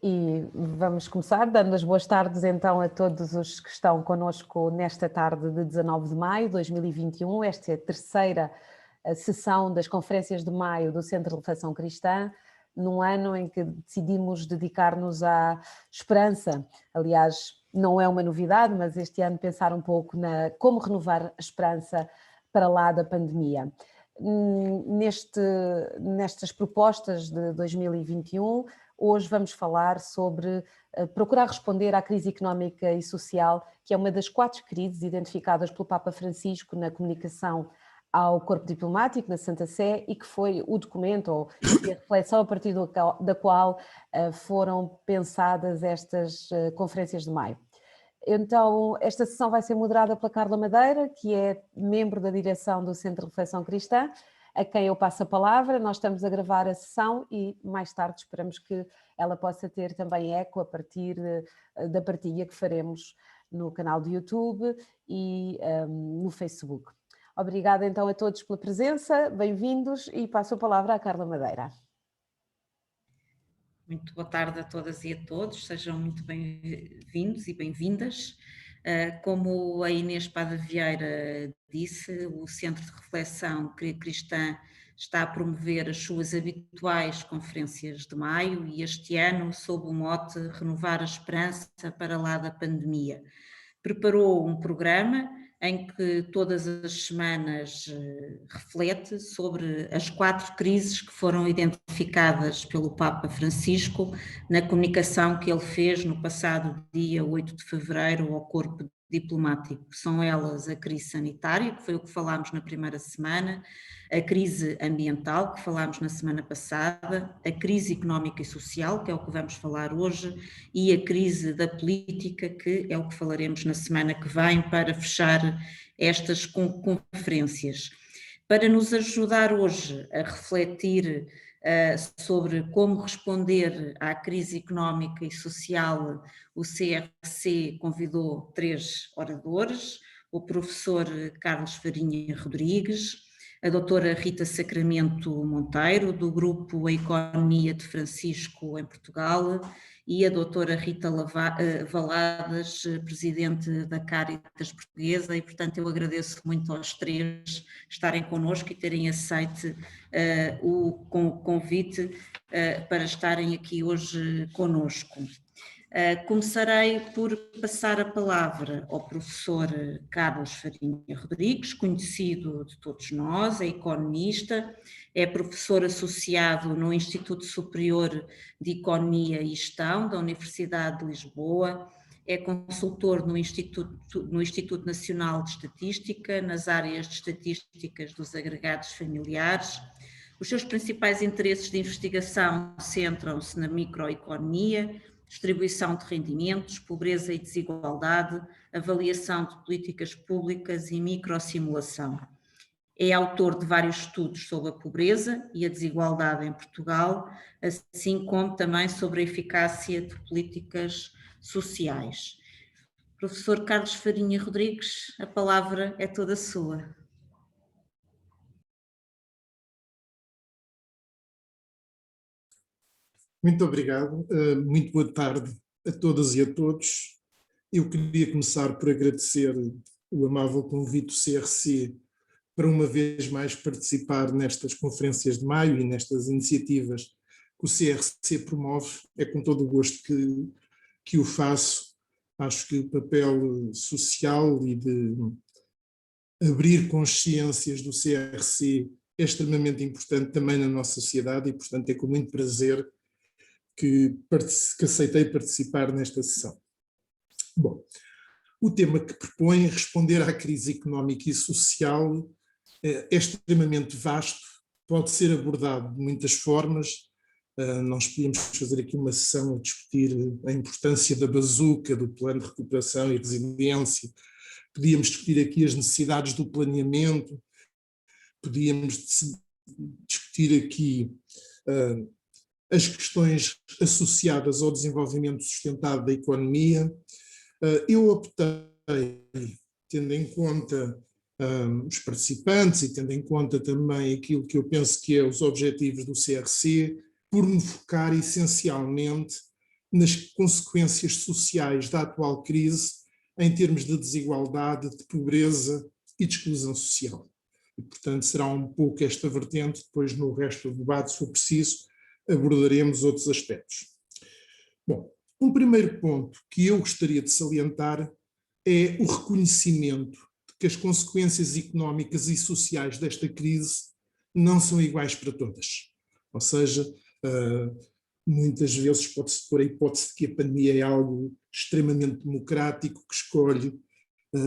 E vamos começar dando as boas tardes então a todos os que estão connosco nesta tarde de 19 de maio de 2021. Esta é a terceira sessão das conferências de maio do Centro de Reflexão Cristã, num ano em que decidimos dedicar-nos à esperança. Aliás, não é uma novidade, mas este ano pensar um pouco na como renovar a esperança para lá da pandemia. Nestas propostas de 2021, hoje vamos falar sobre procurar responder à crise económica e social, que é uma das 4 crises identificadas pelo Papa Francisco na comunicação ao corpo diplomático na Santa Sé e que foi o documento ou a reflexão a partir da qual foram pensadas estas conferências de maio. Então, esta sessão vai ser moderada pela Carla Madeira, que é membro da direção do Centro de Reflexão Cristã, a quem eu passo a palavra. Nós estamos a gravar a sessão e mais tarde esperamos que ela possa ter também eco a partir da partilha que faremos no canal do YouTube e no Facebook. Obrigada então a todos pela presença, bem-vindos e passo a palavra à Carla Madeira. Muito boa tarde a todas e a todos, sejam muito bem-vindos e bem-vindas. Como a Inês Pada Vieira disse, o Centro de Reflexão Cristã está a promover as suas habituais conferências de maio e este ano, sob o mote Renovar a Esperança para lá da pandemia. Preparou um programa em que todas as semanas reflete sobre as 4 crises que foram identificadas pelo Papa Francisco na comunicação que ele fez no passado dia 8 de fevereiro ao corpo diplomático. São elas a crise sanitária, que foi o que falámos na primeira semana, a crise ambiental, que falámos na semana passada, a crise económica e social, que é o que vamos falar hoje, e a crise da política, que é o que falaremos na semana que vem, para fechar estas conferências. Para nos ajudar hoje a refletir sobre como responder à crise económica e social, o CRC convidou 3 oradores, o professor Carlos Farinha Rodrigues, a doutora Rita Sacramento Monteiro, do grupo A Economia de Francisco em Portugal, e a doutora Rita Valadas, presidente da Caritas Portuguesa, e portanto eu agradeço muito aos 3 estarem connosco e terem aceito o convite para estarem aqui hoje connosco. Começarei por passar a palavra ao professor Carlos Farinha Rodrigues, conhecido de todos nós, é economista, é professor associado no Instituto Superior de Economia e Gestão da Universidade de Lisboa, é consultor no Instituto Nacional de Estatística, nas áreas de estatísticas dos agregados familiares. Os seus principais interesses de investigação centram-se na microeconomia, distribuição de rendimentos, pobreza e desigualdade, avaliação de políticas públicas e microsimulação. É autor de vários estudos sobre a pobreza e a desigualdade em Portugal, assim como também sobre a eficácia de políticas sociais. Professor Carlos Farinha Rodrigues, a palavra é toda sua. Muito obrigado, muito boa tarde a todas e a todos. Eu queria começar por agradecer o amável convite do CRC para uma vez mais participar nestas conferências de maio e nestas iniciativas que o CRC promove. É com todo o gosto que o faço. Acho que o papel social e de abrir consciências do CRC é extremamente importante também na nossa sociedade e, portanto, é com muito prazer que aceitei participar nesta sessão. Bom, o tema que propõe responder à crise económica e social é extremamente vasto, pode ser abordado de muitas formas. Nós podíamos fazer aqui uma sessão a discutir a importância da bazuca, do plano de recuperação e resiliência, podíamos discutir aqui as necessidades do planeamento, podíamos discutir aqui as questões associadas ao desenvolvimento sustentável da economia. Eu optei, tendo em conta os participantes e tendo em conta também aquilo que eu penso que é os objetivos do CRC, por me focar essencialmente nas consequências sociais da atual crise em termos de desigualdade, de pobreza e de exclusão social. E, portanto, será um pouco esta vertente, depois no resto do debate, se for preciso, abordaremos outros aspectos. Bom, um primeiro ponto que eu gostaria de salientar é o reconhecimento de que as consequências económicas e sociais desta crise não são iguais para todas. Ou seja, muitas vezes pode-se pôr a hipótese de que a pandemia é algo extremamente democrático, que escolhe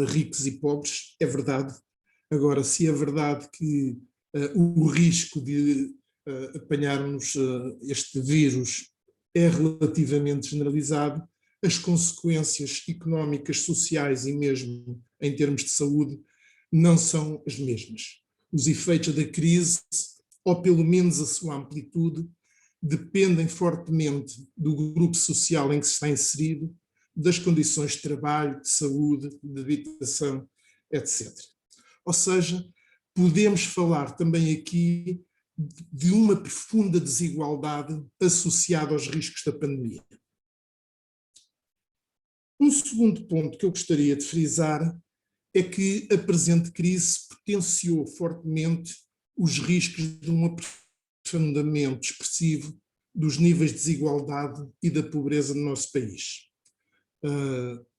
ricos e pobres, é verdade. Agora, se é verdade que o risco de apanharmos este vírus é relativamente generalizado, as consequências económicas, sociais e mesmo em termos de saúde não são as mesmas. Os efeitos da crise, ou pelo menos a sua amplitude, dependem fortemente do grupo social em que se está inserido, das condições de trabalho, de saúde, de habitação, etc. Ou seja, podemos falar também aqui de uma profunda desigualdade associada aos riscos da pandemia. Um segundo ponto que eu gostaria de frisar é que a presente crise potenciou fortemente os riscos de um aprofundamento expressivo dos níveis de desigualdade e da pobreza no nosso país.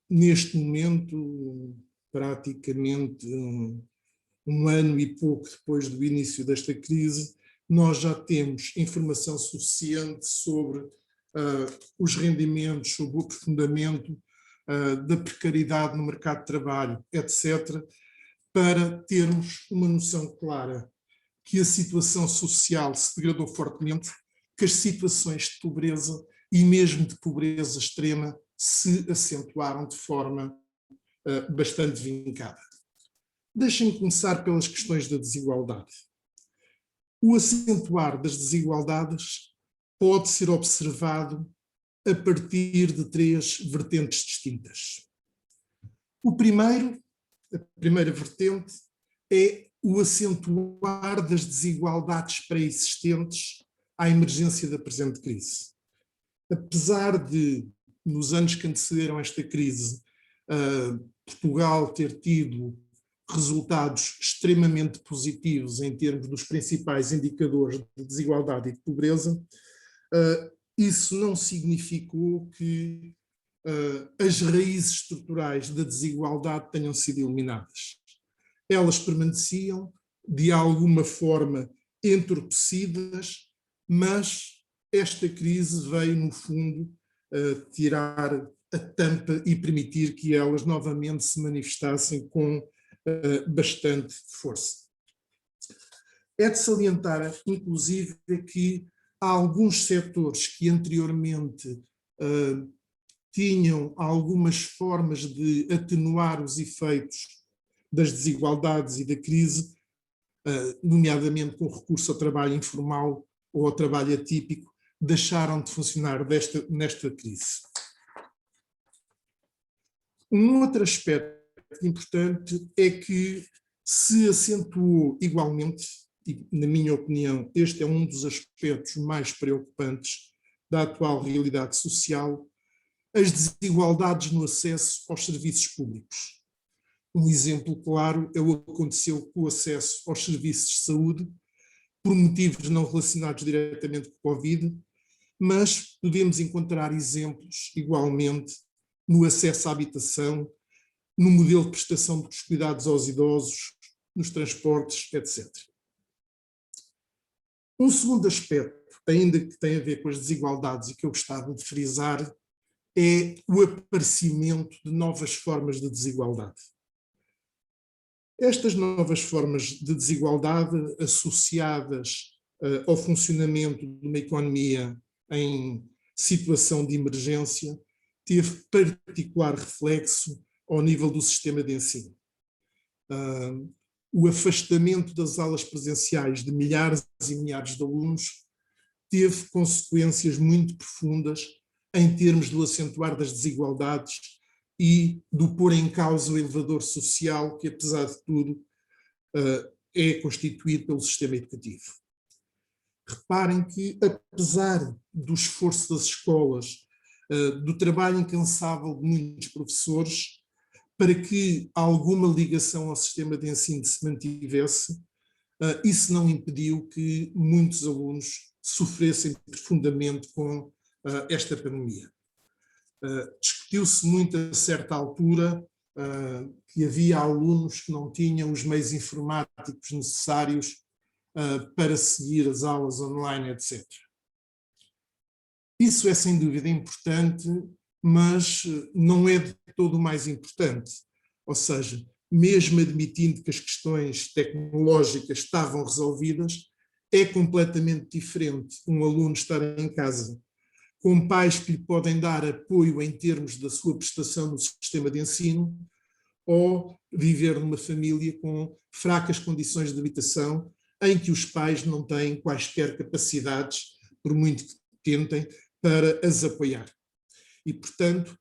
Neste momento, praticamente um ano e pouco depois do início desta crise, nós já temos informação suficiente sobre os rendimentos, sobre o aprofundamento da precariedade no mercado de trabalho, etc., para termos uma noção clara que a situação social se degradou fortemente, que as situações de pobreza e mesmo de pobreza extrema se acentuaram de forma bastante vincada. Deixem-me começar pelas questões da desigualdade. O acentuar das desigualdades pode ser observado a partir de três vertentes distintas. A primeira vertente é o acentuar das desigualdades pré-existentes à emergência da presente crise. Apesar de, nos anos que antecederam esta crise, Portugal ter tido resultados extremamente positivos em termos dos principais indicadores de desigualdade e de pobreza, isso não significou que as raízes estruturais da desigualdade tenham sido eliminadas. Elas permaneciam, de alguma forma, entorpecidas, mas esta crise veio, no fundo, tirar a tampa e permitir que elas novamente se manifestassem com bastante força. É de salientar, inclusive, que há alguns setores que anteriormente tinham algumas formas de atenuar os efeitos das desigualdades e da crise, nomeadamente com recurso ao trabalho informal ou ao trabalho atípico, deixaram de funcionar nesta crise. Um outro aspecto importante é que se acentuou igualmente, e na minha opinião este é um dos aspectos mais preocupantes da atual realidade social, as desigualdades no acesso aos serviços públicos. Um exemplo claro é o que aconteceu com o acesso aos serviços de saúde, por motivos não relacionados diretamente com o Covid, mas podemos encontrar exemplos igualmente no acesso à habitação, no modelo de prestação dos cuidados aos idosos, nos transportes, etc. Um segundo aspecto, ainda que tem a ver com as desigualdades e que eu gostava de frisar, é o aparecimento de novas formas de desigualdade. Estas novas formas de desigualdade associadas ao funcionamento de uma economia em situação de emergência teve particular reflexo ao nível do sistema de ensino. O afastamento das aulas presenciais de milhares e milhares de alunos teve consequências muito profundas em termos do acentuar das desigualdades e do pôr em causa o elevador social que, apesar de tudo, é constituído pelo sistema educativo. Reparem que, apesar do esforço das escolas do trabalho incansável de muitos professores para que alguma ligação ao sistema de ensino se mantivesse. Isso não impediu que muitos alunos sofressem profundamente com esta pandemia. Discutiu-se muito a certa altura que havia alunos que não tinham os meios informáticos necessários para seguir as aulas online, etc. Isso é sem dúvida importante, mas não é de todo o mais importante. Ou seja, mesmo admitindo que as questões tecnológicas estavam resolvidas, é completamente diferente um aluno estar em casa com pais que lhe podem dar apoio em termos da sua prestação no sistema de ensino, ou viver numa família com fracas condições de habitação, em que os pais não têm quaisquer capacidades, por muito que tentem, para as apoiar. E, portanto,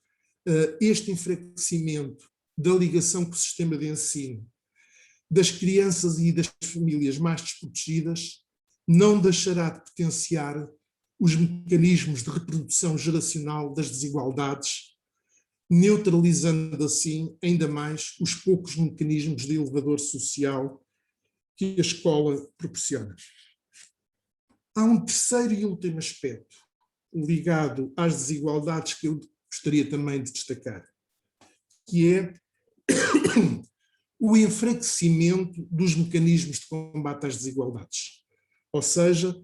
este enfraquecimento da ligação com o sistema de ensino das crianças e das famílias mais desprotegidas não deixará de potenciar os mecanismos de reprodução geracional das desigualdades, neutralizando assim ainda mais os poucos mecanismos de elevador social que a escola proporciona. Há um terceiro e último aspecto ligado às desigualdades que eu gostaria também de destacar, que é o enfraquecimento dos mecanismos de combate às desigualdades. Ou seja,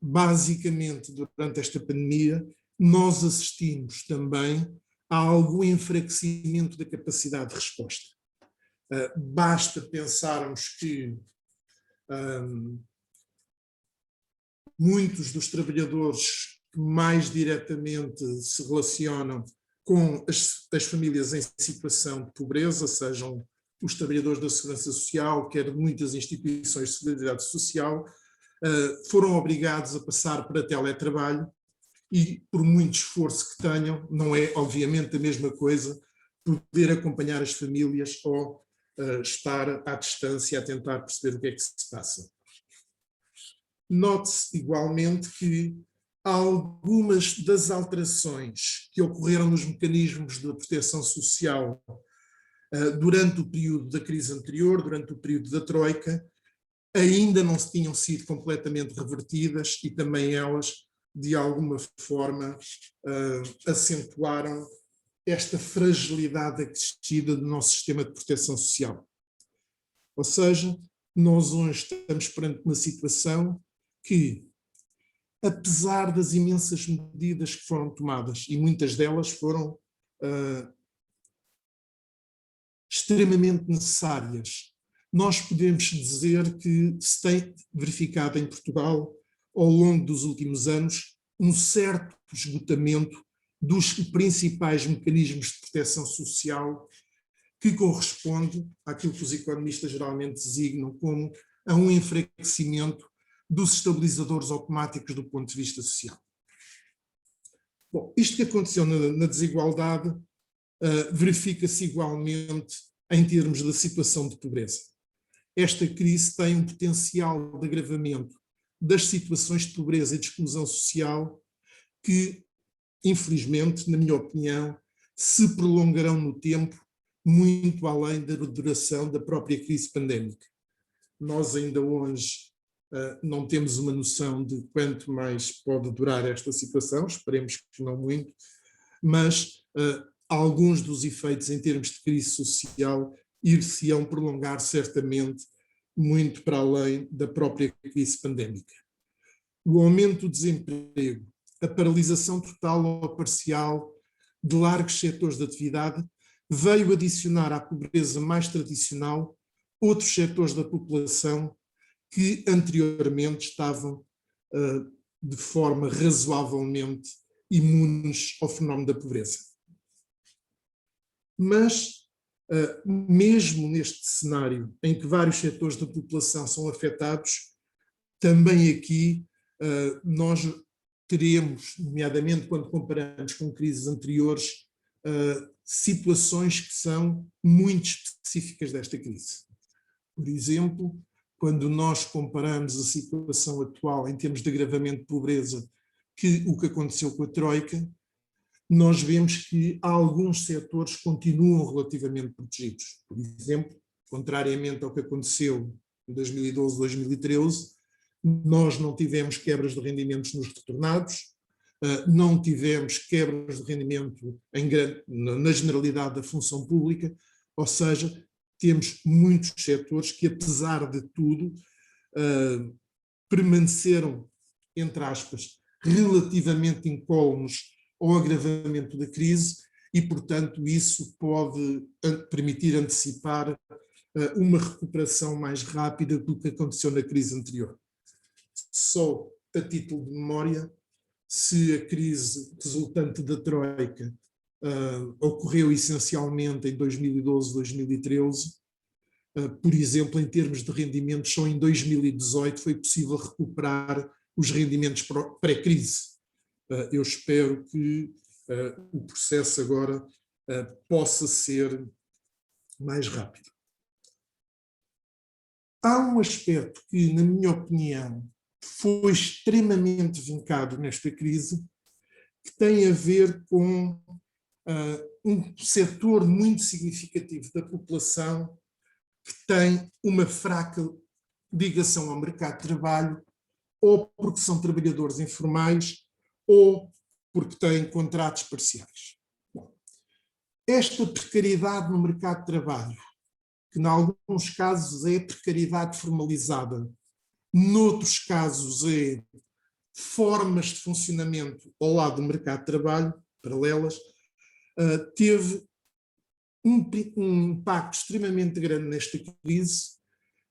basicamente, durante esta pandemia, nós assistimos também a algum enfraquecimento da capacidade de resposta. Basta pensarmos que muitos dos trabalhadores que mais diretamente se relacionam com as famílias em situação de pobreza, sejam os trabalhadores da Segurança Social, quer de muitas instituições de solidariedade social, foram obrigados a passar para teletrabalho e, por muito esforço que tenham, não é obviamente a mesma coisa poder acompanhar as famílias ou estar à distância a tentar perceber o que é que se passa. Note-se igualmente que algumas das alterações que ocorreram nos mecanismos de proteção social durante o período da crise anterior, durante o período da Troika, ainda não tinham sido completamente revertidas e também elas, de alguma forma, acentuaram esta fragilidade acrescida do nosso sistema de proteção social. Ou seja, nós hoje estamos perante uma situação que, apesar das imensas medidas que foram tomadas, e muitas delas foram extremamente necessárias, nós podemos dizer que se tem verificado em Portugal, ao longo dos últimos anos, um certo esgotamento dos principais mecanismos de proteção social que corresponde àquilo que os economistas geralmente designam como a um enfraquecimento dos estabilizadores automáticos do ponto de vista social. Bom, isto que aconteceu na desigualdade verifica-se igualmente em termos da situação de pobreza. Esta crise tem um potencial de agravamento das situações de pobreza e de exclusão social que, infelizmente, na minha opinião, se prolongarão no tempo muito além da duração da própria crise pandémica. Nós ainda hoje não temos uma noção de quanto mais pode durar esta situação, esperemos que não muito, mas alguns dos efeitos em termos de crise social ir-se-ão prolongar certamente muito para além da própria crise pandémica. O aumento do desemprego, a paralisação total ou parcial de largos setores de atividade veio adicionar à pobreza mais tradicional outros setores da população que anteriormente estavam de forma razoavelmente imunes ao fenómeno da pobreza. Mas, mesmo neste cenário em que vários setores da população são afetados, também aqui nós teremos, nomeadamente quando comparamos com crises anteriores, situações que são muito específicas desta crise. Por exemplo, quando nós comparamos a situação atual em termos de agravamento de pobreza que o que aconteceu com a Troika, nós vemos que alguns setores continuam relativamente protegidos. Por exemplo, contrariamente ao que aconteceu em 2012, 2013, nós não tivemos quebras de rendimentos nos retornados, não tivemos quebras de rendimento na generalidade da função pública, ou seja, temos muitos setores que, apesar de tudo, permaneceram, entre aspas, relativamente incólumes ao agravamento da crise e, portanto, isso pode permitir antecipar uma recuperação mais rápida do que aconteceu na crise anterior. Só a título de memória, se a crise resultante da Troika ocorreu essencialmente em 2012, 2013, por exemplo, em termos de rendimentos, só em 2018 foi possível recuperar os rendimentos pré-crise. Eu espero que o processo agora possa ser mais rápido. Há um aspecto que, na minha opinião, foi extremamente vincado nesta crise, que tem a ver com um setor muito significativo da população que tem uma fraca ligação ao mercado de trabalho, ou porque são trabalhadores informais, ou porque têm contratos parciais. Bom, esta precariedade no mercado de trabalho, que em alguns casos é precariedade formalizada, noutros casos é formas de funcionamento ao lado do mercado de trabalho, paralelas, teve um impacto extremamente grande nesta crise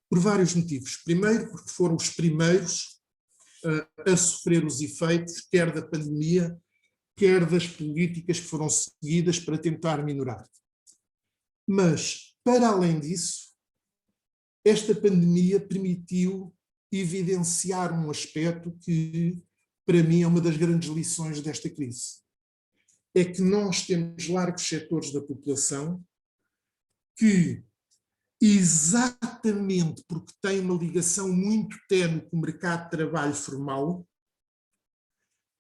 por vários motivos. Primeiro, porque foram os primeiros a sofrer os efeitos, quer da pandemia, quer das políticas que foram seguidas para tentar minorar. Mas, para além disso, esta pandemia permitiu evidenciar um aspecto que, para mim, é uma das grandes lições desta crise. É que nós temos largos setores da população que, exatamente porque têm uma ligação muito ténue com o mercado de trabalho formal,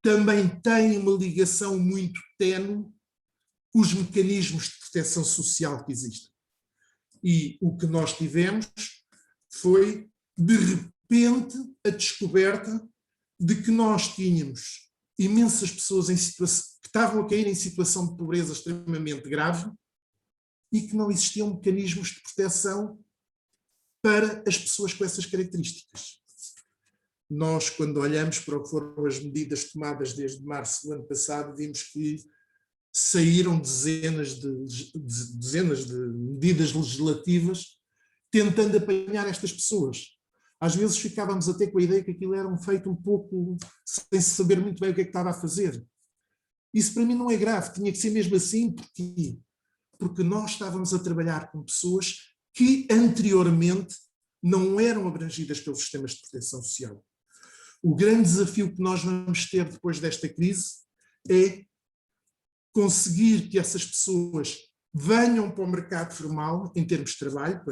também têm uma ligação muito ténue com os mecanismos de proteção social que existem. E o que nós tivemos foi, de repente, a descoberta de que nós tínhamos imensas pessoas que estavam a cair em situação de pobreza extremamente grave e que não existiam mecanismos de proteção para as pessoas com essas características. Nós, quando olhamos para o que foram as medidas tomadas desde março do ano passado, vimos que saíram dezenas de medidas legislativas tentando apanhar estas pessoas. Às vezes ficávamos até com a ideia que aquilo era um feito um pouco sem saber muito bem o que é que estava a fazer. Isso para mim não é grave, tinha que ser mesmo assim. Porquê? Porque nós estávamos a trabalhar com pessoas que anteriormente não eram abrangidas pelos sistemas de proteção social. O grande desafio que nós vamos ter depois desta crise é conseguir que essas pessoas venham para o mercado formal em termos de trabalho,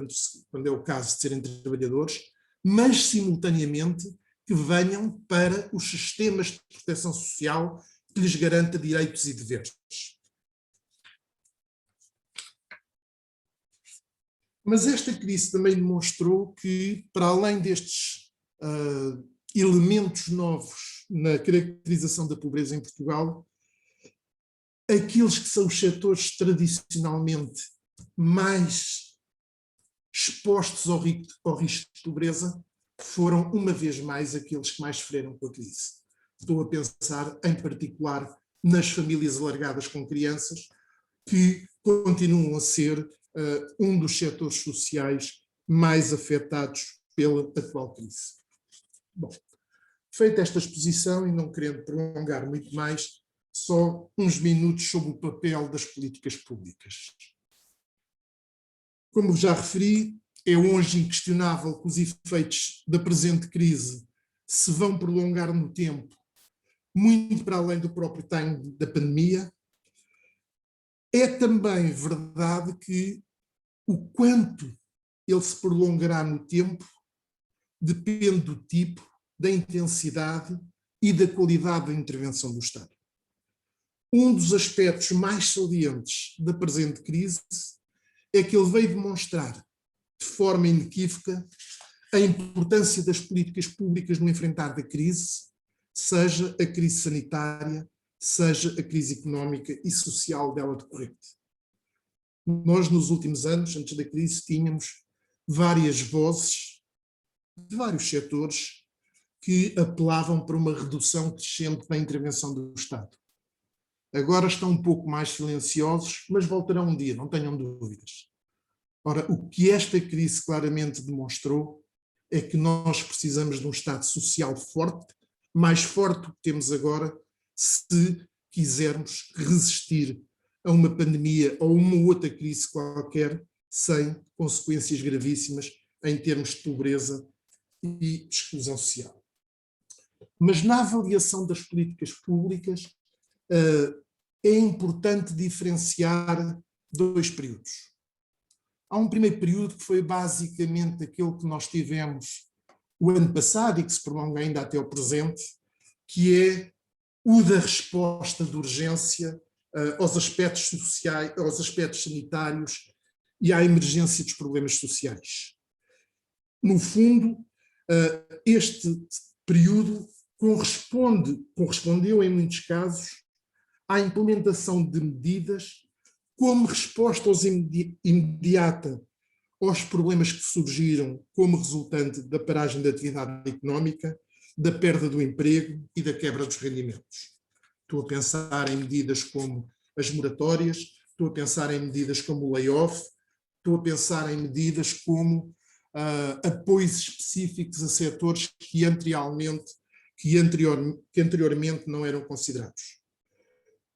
quando é o caso de serem trabalhadores, mas simultaneamente que venham para os sistemas de proteção social que lhes garanta direitos e deveres. Mas esta crise também demonstrou que, para além destes elementos novos na caracterização da pobreza em Portugal, aqueles que são os setores tradicionalmente mais expostos ao risco de pobreza foram, uma vez mais, aqueles que mais sofreram com a crise. Estou a pensar, em particular, nas famílias alargadas com crianças, que continuam a ser um dos setores sociais mais afetados pela atual crise. Bom, feita esta exposição e não querendo prolongar muito mais, só uns minutos sobre o papel das políticas públicas. Como já referi, é hoje inquestionável que os efeitos da presente crise se vão prolongar no tempo, muito para além do próprio time da pandemia. É também verdade que o quanto ele se prolongará no tempo depende do tipo, da intensidade e da qualidade da intervenção do Estado. um dos aspectos mais salientes da presente crise é que ele veio demonstrar de forma inequívoca a importância das políticas públicas no enfrentar da crise, seja a crise sanitária, seja a crise económica e social dela decorrente. Nós, nos últimos anos, antes da crise, tínhamos várias vozes de vários setores que apelavam para uma redução crescente da intervenção do Estado. Agora estão um pouco mais silenciosos, mas voltarão um dia, não tenham dúvidas. Ora, o que esta crise claramente demonstrou é que nós precisamos de um Estado social forte, mais forte do que temos agora, se quisermos resistir a uma pandemia ou uma outra crise qualquer, sem consequências gravíssimas em termos de pobreza e de exclusão social. Mas na avaliação das políticas públicas é importante diferenciar dois períodos. Há um primeiro período que foi basicamente aquele que nós tivemos o ano passado e que se prolonga ainda até o presente, que é o da resposta de urgência aos aspectos sociais, aos aspectos sanitários e à emergência dos problemas sociais. No fundo, este período correspondeu, em muitos casos, à implementação de medidas como resposta imediata aos problemas que surgiram como resultante da paragem da atividade económica, da perda do emprego e da quebra dos rendimentos. Estou a pensar em medidas como as moratórias, estou a pensar em medidas como o layoff, estou a pensar em medidas como apoios específicos a setores que anteriormente não eram considerados.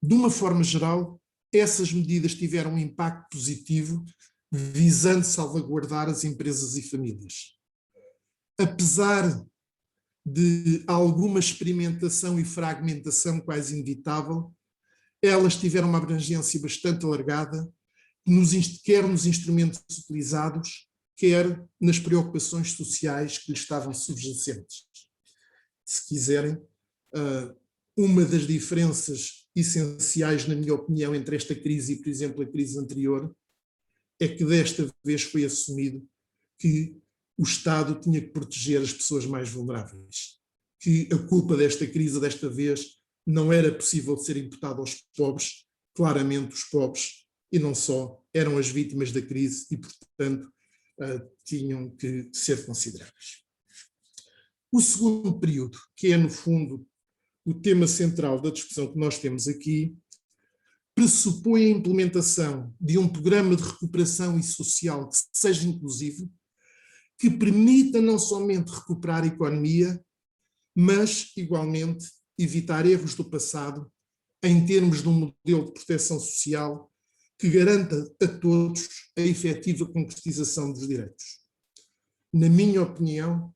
De uma forma geral, essas medidas tiveram um impacto positivo, visando salvaguardar as empresas e famílias. Apesar de alguma experimentação e fragmentação quase inevitável, elas tiveram uma abrangência bastante alargada, quer nos instrumentos utilizados, quer nas preocupações sociais que lhe estavam subjacentes. Se quiserem, uma das diferenças essenciais, na minha opinião, entre esta crise e, por exemplo, a crise anterior, é que desta vez foi assumido que o Estado tinha que proteger as pessoas mais vulneráveis, que a culpa desta crise, desta vez, não era possível de ser imputada aos pobres. Claramente os pobres, e não só, eram as vítimas da crise e, portanto, tinham que ser consideradas. O segundo período, que é, no fundo, o tema central da discussão que nós temos aqui, pressupõe a implementação de um programa de recuperação e social que seja inclusivo, que permita não somente recuperar a economia, mas, igualmente, evitar erros do passado em termos de um modelo de proteção social que garanta a todos a efetiva concretização dos direitos. Na minha opinião,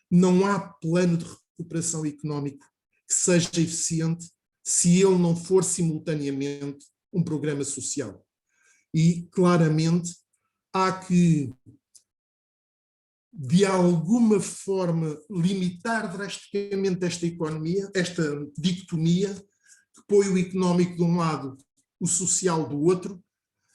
não há plano de recuperação económico que seja eficiente se ele não for simultaneamente um programa social. E, claramente, há que, de alguma forma, limitar drasticamente esta economia, esta dicotomia, que põe o económico de um lado, o social do outro,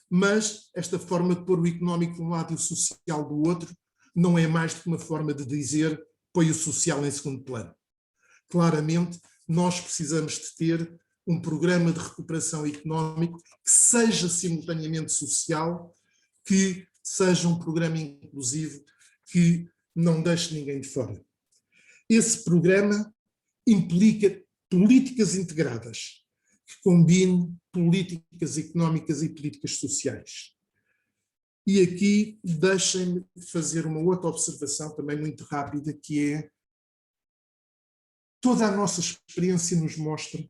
mas esta forma de pôr o económico de um lado e o social do outro não é mais do que uma forma de dizer põe o social em segundo plano. Claramente, nós precisamos de ter um programa de recuperação económico que seja simultaneamente social, que seja um programa inclusivo, que não deixe ninguém de fora. Esse programa implica políticas integradas, que combinem políticas económicas e políticas sociais. E aqui deixem-me fazer uma outra observação também muito rápida, que é toda a nossa experiência nos mostra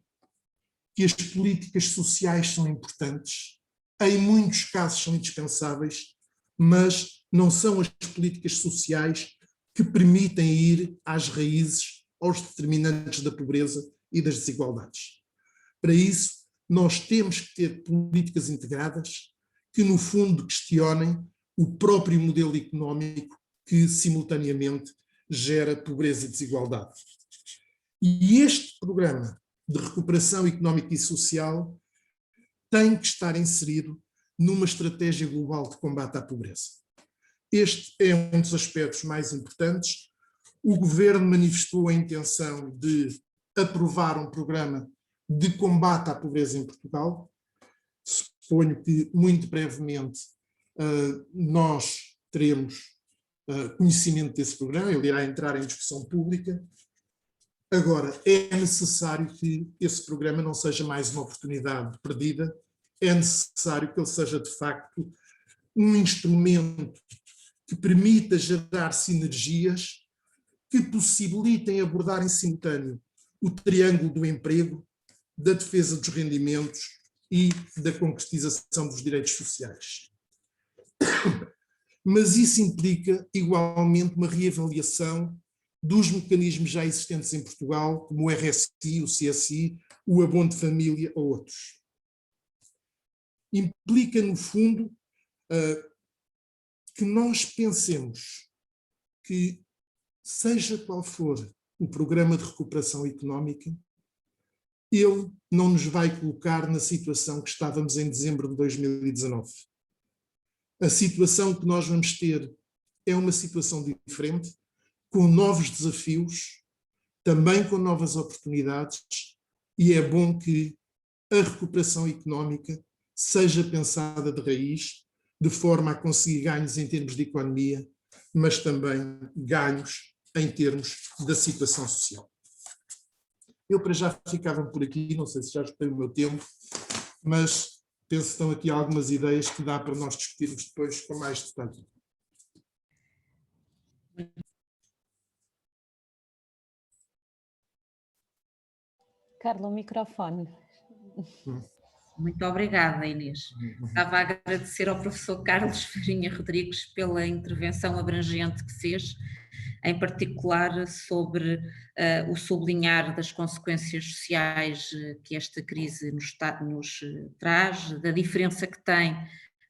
que as políticas sociais são importantes, em muitos casos são indispensáveis, mas não são as políticas sociais que permitem ir às raízes, aos determinantes da pobreza e das desigualdades. Para isso, nós temos que ter políticas integradas que, no fundo, questionem o próprio modelo económico que, simultaneamente, gera pobreza e desigualdade. E este programa de recuperação económica e social tem que estar inserido numa estratégia global de combate à pobreza. Este é um dos aspectos mais importantes. O Governo manifestou a intenção de aprovar um programa de combate à pobreza em Portugal. Suponho que muito brevemente nós teremos conhecimento desse programa, ele irá entrar em discussão pública. Agora, é necessário que esse programa não seja mais uma oportunidade perdida, é necessário que ele seja, de facto, um instrumento que permita gerar sinergias que possibilitem abordar em simultâneo o triângulo do emprego, da defesa dos rendimentos e da concretização dos direitos sociais. Mas isso implica, igualmente, uma reavaliação dos mecanismos já existentes em Portugal, como o RSI, o CSI, o abono de família ou outros. Implica, no fundo, que nós pensemos que, seja qual for o programa de recuperação económica, ele não nos vai colocar na situação que estávamos em dezembro de 2019. A situação que nós vamos ter é uma situação diferente, com novos desafios, também com novas oportunidades, e é bom que a recuperação económica seja pensada de raiz, de forma a conseguir ganhos em termos de economia, mas também ganhos em termos da situação social. Eu para já ficava por aqui, não sei se já esgotei o meu tempo, mas penso que estão aqui algumas ideias que dá para nós discutirmos depois com mais detalhe. Carla, o microfone. Muito obrigada, Inês. Estava a agradecer ao professor Carlos Farinha Rodrigues pela intervenção abrangente que fez, em particular sobre o sublinhar das consequências sociais que esta crise nos traz, da diferença que tem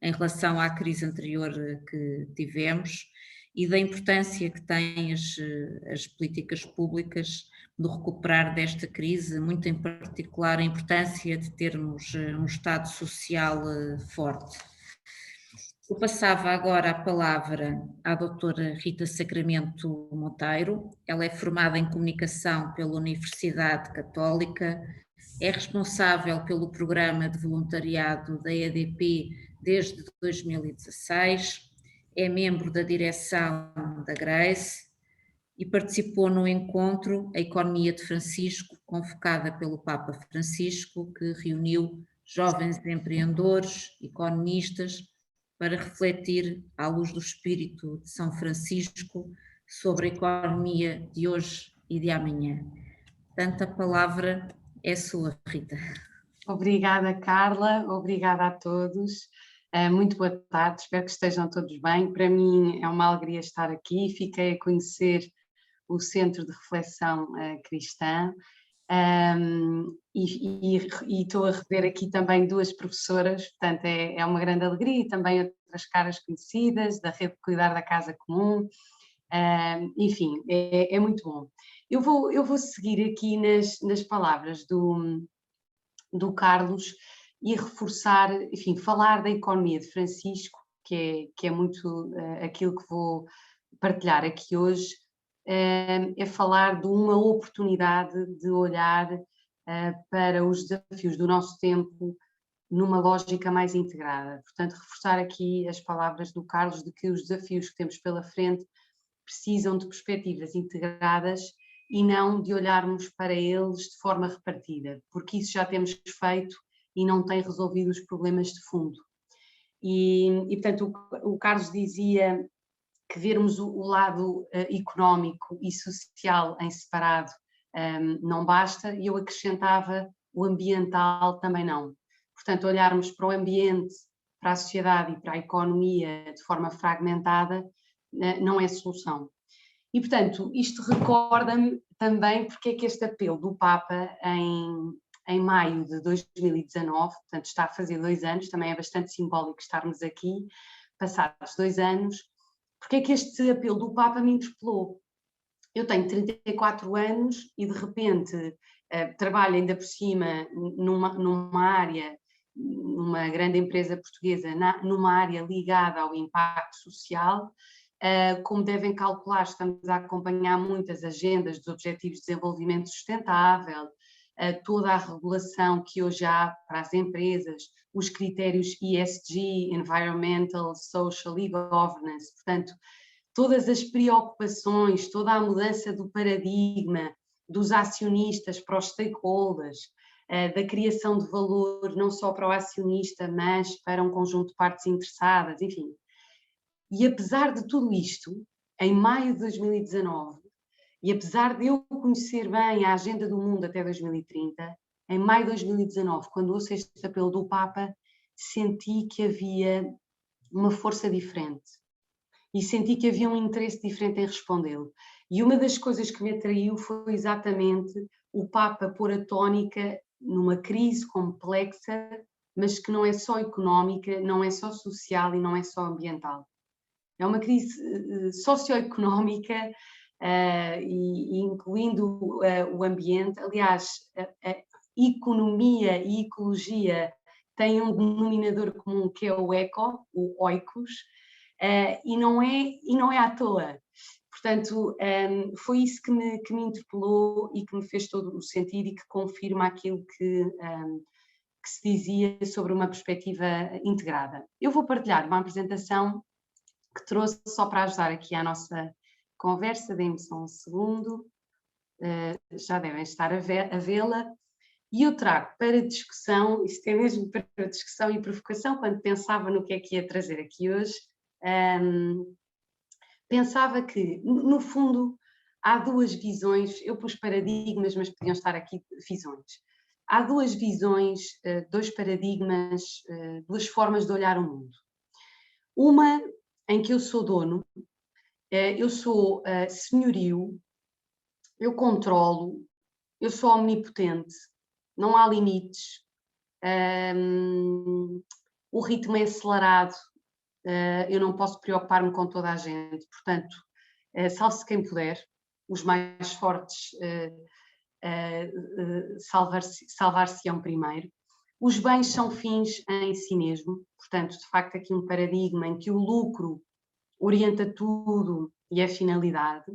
em relação à crise anterior que tivemos e da importância que têm as políticas públicas do recuperar desta crise, muito em particular a importância de termos um Estado social forte. Eu passava agora a palavra à doutora Rita Sacramento Monteiro. Ela é formada em Comunicação pela Universidade Católica, é responsável pelo programa de voluntariado da EDP desde 2016, é membro da direção da Grace e participou no encontro A Economia de Francisco, convocada pelo Papa Francisco, que reuniu jovens empreendedores, economistas, para refletir, à luz do espírito de São Francisco, sobre a economia de hoje e de amanhã. Portanto, a palavra é sua, Rita. Obrigada, Carla, obrigada a todos. Muito boa tarde, espero que estejam todos bem. Para mim é uma alegria estar aqui, fiquei a conhecer o Centro de Reflexão Cristã e estou a rever aqui também duas professoras, portanto é uma grande alegria, e também outras caras conhecidas da Rede de Cuidar da Casa Comum, enfim, é muito bom. Eu vou seguir aqui nas palavras do Carlos e reforçar, enfim, falar da economia de Francisco, que é muito aquilo que vou partilhar aqui hoje, é falar de uma oportunidade de olhar para os desafios do nosso tempo numa lógica mais integrada. Portanto, reforçar aqui as palavras do Carlos de que os desafios que temos pela frente precisam de perspectivas integradas e não de olharmos para eles de forma repartida, porque isso já temos feito e não tem resolvido os problemas de fundo. E portanto, o Carlos dizia que vermos o lado económico e social em separado não basta, e eu acrescentava o ambiental também não. Portanto, olharmos para o ambiente, para a sociedade e para a economia de forma fragmentada não é solução. E, portanto, isto recorda-me também porque é que este apelo do Papa em maio de 2019, portanto está a fazer 2 anos, também é bastante simbólico estarmos aqui, passados 2 anos, porque é que este apelo do Papa me interpelou. Eu tenho 34 anos e de repente trabalho ainda por cima numa área numa grande empresa portuguesa, numa área ligada ao impacto social. Como devem calcular, estamos a acompanhar muitas agendas dos Objetivos de Desenvolvimento Sustentável, toda a regulação que hoje há para as empresas, os critérios ESG, Environmental, Social e Governance, portanto, todas as preocupações, toda a mudança do paradigma dos acionistas para os stakeholders, da criação de valor não só para o acionista, mas para um conjunto de partes interessadas, enfim. E apesar de tudo isto, em maio de 2019, e apesar de eu conhecer bem a agenda do mundo até 2030, em maio de 2019, quando ouço este apelo do Papa, senti que havia uma força diferente e senti que havia um interesse diferente em respondê-lo. E uma das coisas que me atraiu foi exatamente o Papa pôr a tónica numa crise complexa, mas que não é só económica, não é só social e não é só ambiental. É uma crise socioeconómica, incluindo o ambiente. Aliás, a economia e ecologia têm um denominador comum que é o eco, o oikos, e não é à toa. Portanto, foi isso que me interpelou e que me fez todo o sentido e que confirma aquilo que se dizia sobre uma perspectiva integrada. Eu vou partilhar uma apresentação que trouxe só para ajudar aqui a nossa conversa. Dê-me só um segundo, já devem estar a vê-la, e eu trago para discussão, isto é mesmo para discussão e provocação, quando pensava no que é que ia trazer aqui hoje, pensava que, no fundo, há duas visões, eu pus paradigmas, mas podiam estar aqui visões. Há duas visões, dois paradigmas, duas formas de olhar o mundo. Uma em que eu sou dono, eu sou senhorio, eu controlo, eu sou omnipotente, não há limites, o ritmo é acelerado, eu não posso preocupar-me com toda a gente, portanto, salve-se quem puder, os mais fortes salvar-se-ão primeiro. Os bens são fins em si mesmo, portanto, de facto, aqui um paradigma em que o lucro orienta tudo e é finalidade.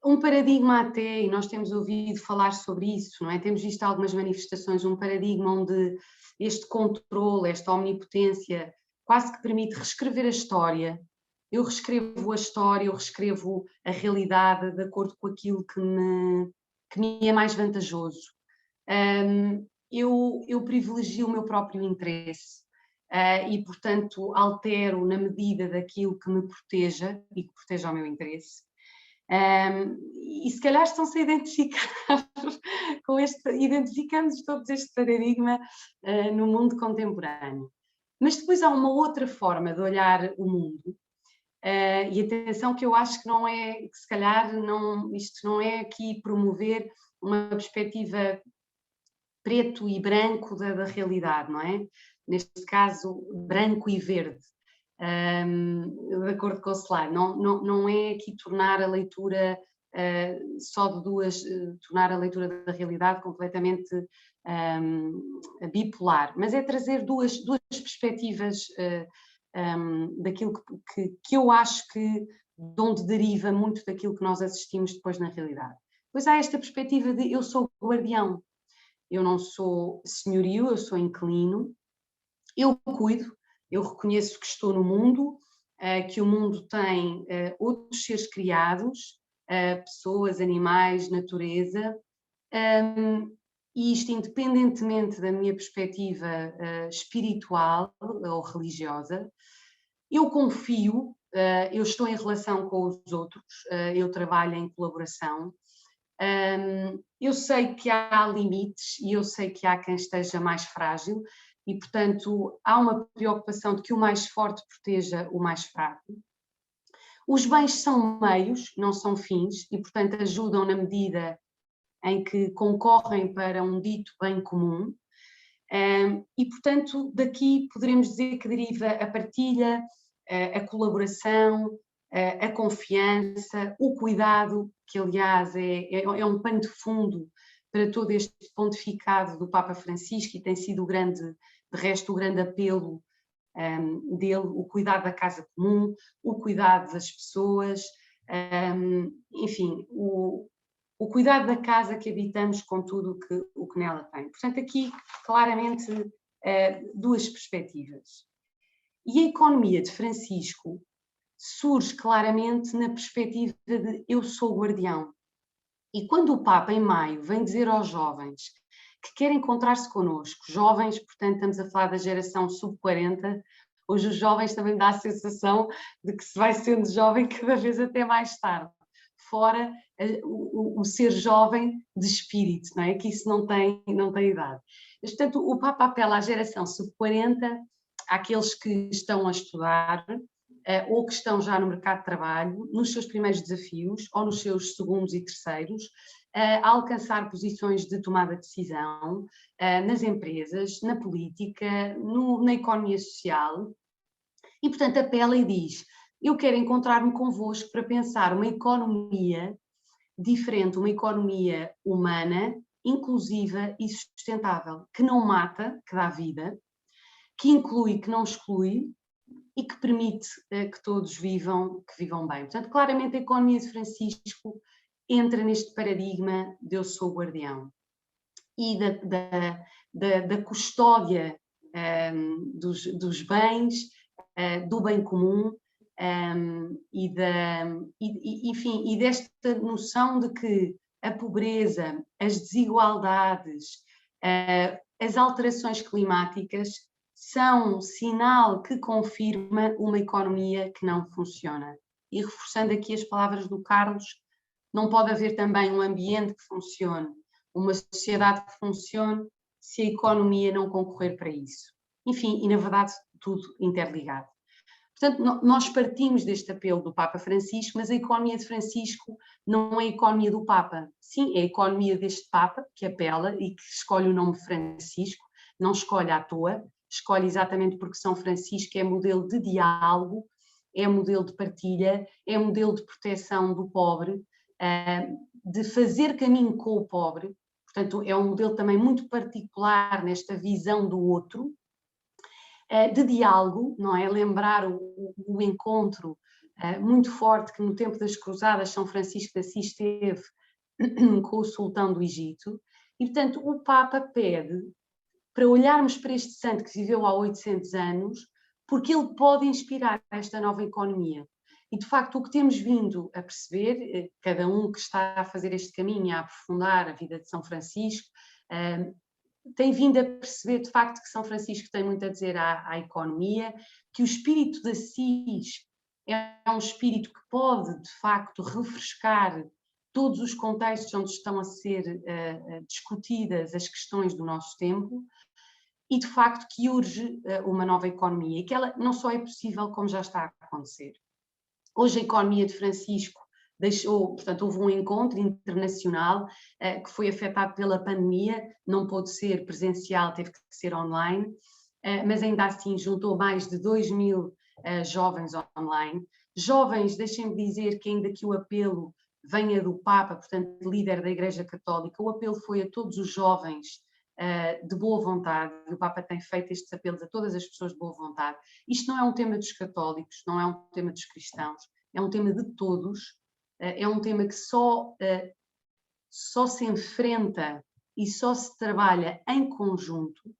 Um paradigma até, e nós temos ouvido falar sobre isso, não é? Temos visto algumas manifestações, um paradigma onde este controle, esta omnipotência, quase que permite reescrever a história. Eu reescrevo a história, eu reescrevo a realidade de acordo com aquilo que me é mais vantajoso. Eu privilegio o meu próprio interesse e, portanto, altero na medida daquilo que me proteja e que proteja o meu interesse. E se calhar estão-se a identificar com identificamos todos este paradigma no mundo contemporâneo. Mas depois há uma outra forma de olhar o mundo, e atenção que eu acho que não é, que se calhar isto não é aqui promover uma perspectiva preto e branco da realidade, não é? Neste caso, branco e verde, de acordo com o slide. Não é aqui tornar a leitura só de duas, tornar a leitura da realidade completamente bipolar, mas é trazer duas perspectivas daquilo que eu acho que de onde deriva muito daquilo que nós assistimos depois na realidade. Pois há esta perspectiva de eu sou guardião, eu não sou senhorio, eu sou inquilino, eu cuido, eu reconheço que estou no mundo, que o mundo tem outros seres criados, pessoas, animais, natureza, e isto independentemente da minha perspectiva espiritual ou religiosa. Eu confio, eu estou em relação com os outros, eu trabalho em colaboração. Eu sei que há limites e eu sei que há quem esteja mais frágil e, portanto, há uma preocupação de que o mais forte proteja o mais fraco. Os bens são meios, não são fins, e, portanto, ajudam na medida em que concorrem para um dito bem comum. E, portanto, daqui poderemos dizer que deriva a partilha, a colaboração, a confiança, o cuidado, que aliás é um pano de fundo para todo este pontificado do Papa Francisco, e tem sido de resto, o grande apelo dele, o cuidado da casa comum, o cuidado das pessoas, enfim, o cuidado da casa que habitamos com tudo o que nela tem. Portanto, aqui claramente duas perspectivas. E a economia de Francisco surge claramente na perspectiva de eu sou o guardião. E quando o Papa, em maio, vem dizer aos jovens que querem encontrar-se connosco, jovens, portanto estamos a falar da geração sub-40, hoje os jovens também dá a sensação de que se vai sendo jovem cada vez até mais tarde, fora o ser jovem de espírito, não é? Que isso não tem idade. Mas, portanto, o Papa apela à geração sub-40, àqueles que estão a estudar, ou que estão já no mercado de trabalho, nos seus primeiros desafios, ou nos seus segundos e terceiros, a alcançar posições de tomada de decisão nas empresas, na política, na economia social, e, portanto, apela e diz: eu quero encontrar-me convosco para pensar uma economia diferente, uma economia humana, inclusiva e sustentável, que não mata, que dá vida, que inclui, que não exclui, e que permite que todos vivam bem. Portanto, claramente a economia de Francisco entra neste paradigma de eu sou o guardião e da custódia dos bens, do bem comum, enfim, e desta noção de que a pobreza, as desigualdades, as alterações climáticas são sinal que confirma uma economia que não funciona. E reforçando aqui as palavras do Carlos, não pode haver também um ambiente que funcione, uma sociedade que funcione, se a economia não concorrer para isso. Enfim, e na verdade tudo interligado. Portanto, nós partimos deste apelo do Papa Francisco, mas a economia de Francisco não é a economia do Papa. Sim, é a economia deste Papa que apela e que escolhe o nome Francisco, não escolhe à toa, escolhe exatamente porque São Francisco é modelo de diálogo, é modelo de partilha, é modelo de proteção do pobre, de fazer caminho com o pobre. Portanto, é um modelo também muito particular nesta visão do outro, de diálogo, não é? Lembrar o encontro muito forte que no tempo das Cruzadas São Francisco de Assis teve com o sultão do Egito, e portanto o Papa pede para olharmos para este santo que viveu há 800 anos, porque ele pode inspirar esta nova economia. E de facto o que temos vindo a perceber, cada um que está a fazer este caminho, a aprofundar a vida de São Francisco, tem vindo a perceber de facto que São Francisco tem muito a dizer à economia, que o espírito de Assis é um espírito que pode de facto refrescar todos os contextos onde estão a ser discutidas as questões do nosso tempo, e de facto que urge uma nova economia, e que ela não só é possível como já está a acontecer. Hoje a economia de Francisco portanto, houve um encontro internacional que foi afetado pela pandemia, não pôde ser presencial, teve que ser online, mas ainda assim juntou mais de 2.000 jovens online. Jovens, deixem-me dizer que ainda que o apelo venha do Papa, portanto, líder da Igreja Católica, o apelo foi a todos os jovens de boa vontade. O Papa tem feito estes apelos a todas as pessoas de boa vontade. Isto não é um tema dos católicos, não é um tema dos cristãos, é um tema de todos. É um tema que só se enfrenta e só se trabalha em conjunto,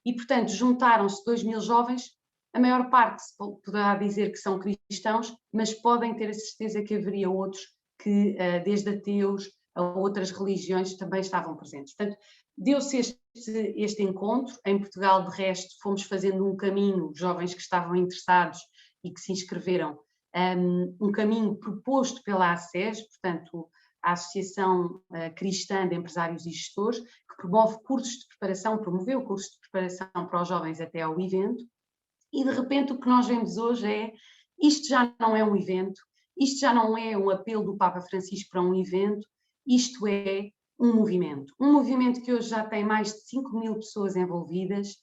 e portanto juntaram-se 2.000 jovens, a maior parte se poderá dizer que são cristãos, mas podem ter a certeza que haveria outros que desde ateus a outras religiões também estavam presentes. Portanto, deu-se este encontro, em Portugal de resto fomos fazendo um caminho, jovens que estavam interessados e que se inscreveram, um caminho proposto pela ACES, portanto, a Associação Cristã de Empresários e Gestores, que promoveu cursos de preparação para os jovens até ao evento, e de repente o que nós vemos hoje é, isto já não é um evento, isto já não é um apelo do Papa Francisco para um evento, isto é um movimento que hoje já tem mais de 5.000 pessoas envolvidas,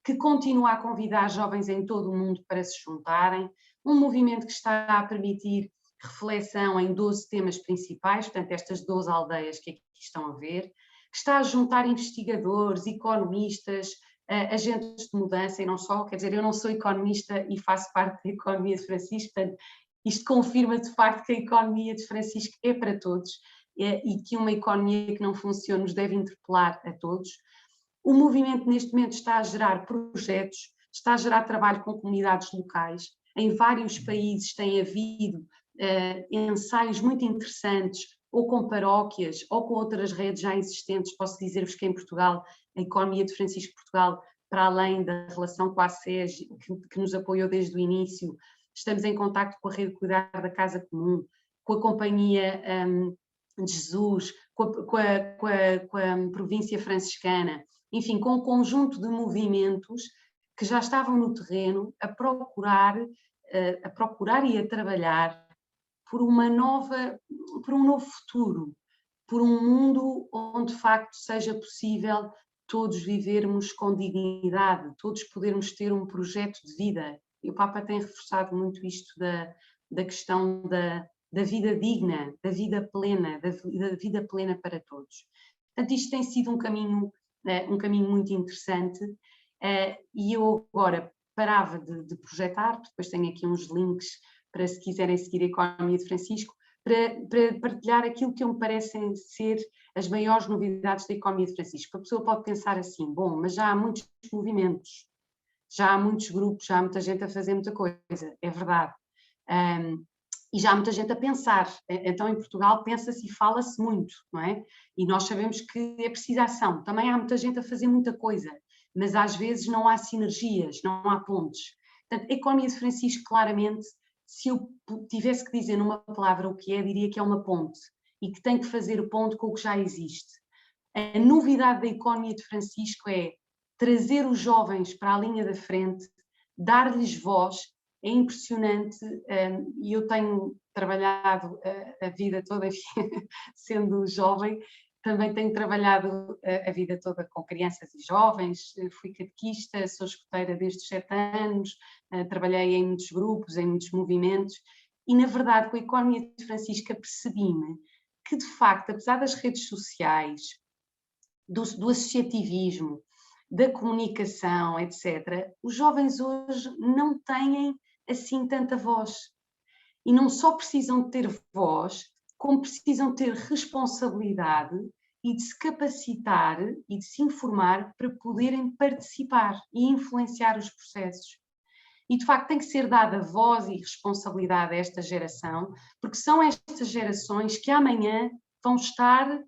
que continua a convidar jovens em todo o mundo para se juntarem, um movimento que está a permitir reflexão em 12 temas principais, portanto estas 12 aldeias que aqui estão a ver, que está a juntar investigadores, economistas, agentes de mudança e não só. Quer dizer, eu não sou economista e faço parte da economia de Francisco, portanto, isto confirma de facto que a economia de Francisco é para todos e que uma economia que não funciona nos deve interpelar a todos. O movimento neste momento está a gerar projetos, está a gerar trabalho com comunidades locais. Em vários países tem havido ensaios muito interessantes, ou com paróquias, ou com outras redes já existentes. Posso dizer-vos que em Portugal, a economia de Francisco Portugal, para além da relação com a SES, que nos apoiou desde o início, estamos em contacto com a Rede Cuidar da Casa Comum, com a Companhia de Jesus, com a Província Franciscana, enfim, com um conjunto de movimentos que já estavam no terreno a procurar e a trabalhar por um novo futuro, por um mundo onde de facto seja possível todos vivermos com dignidade, todos podermos ter um projeto de vida. E o Papa tem reforçado muito isto da questão da vida digna, da vida plena para todos. Portanto, isto tem sido um caminho muito interessante, e eu agora parava de projetar, depois tenho aqui uns links para se quiserem seguir a economia de Francisco, para partilhar aquilo que me parecem ser as maiores novidades da economia de Francisco. A pessoa pode pensar assim, bom, mas já há muitos movimentos, já há muitos grupos, já há muita gente a fazer muita coisa, é verdade. E já há muita gente a pensar, então em Portugal pensa-se e fala-se muito, não é? E nós sabemos que é preciso ação, também há muita gente a fazer muita coisa, mas às vezes não há sinergias, não há pontes. Portanto, a economia de Francisco, claramente, se eu tivesse que dizer numa palavra o que é, diria que é uma ponte, e que tem que fazer o ponto com o que já existe. A novidade da economia de Francisco é trazer os jovens para a linha da frente, dar-lhes voz. É impressionante, e eu tenho trabalhado a vida toda, sendo jovem, também tenho trabalhado a vida toda com crianças e jovens, fui catequista, sou escoteira desde os 7 anos, trabalhei em muitos grupos, em muitos movimentos, e na verdade com a economia de Francisco percebi-me que de facto, apesar das redes sociais, do associativismo, da comunicação, etc., os jovens hoje não têm assim tanta voz. E não só precisam de ter voz, como precisam ter responsabilidade e de se capacitar e de se informar para poderem participar e influenciar os processos. E de facto tem que ser dada voz e responsabilidade a esta geração, porque são estas gerações que amanhã vão estar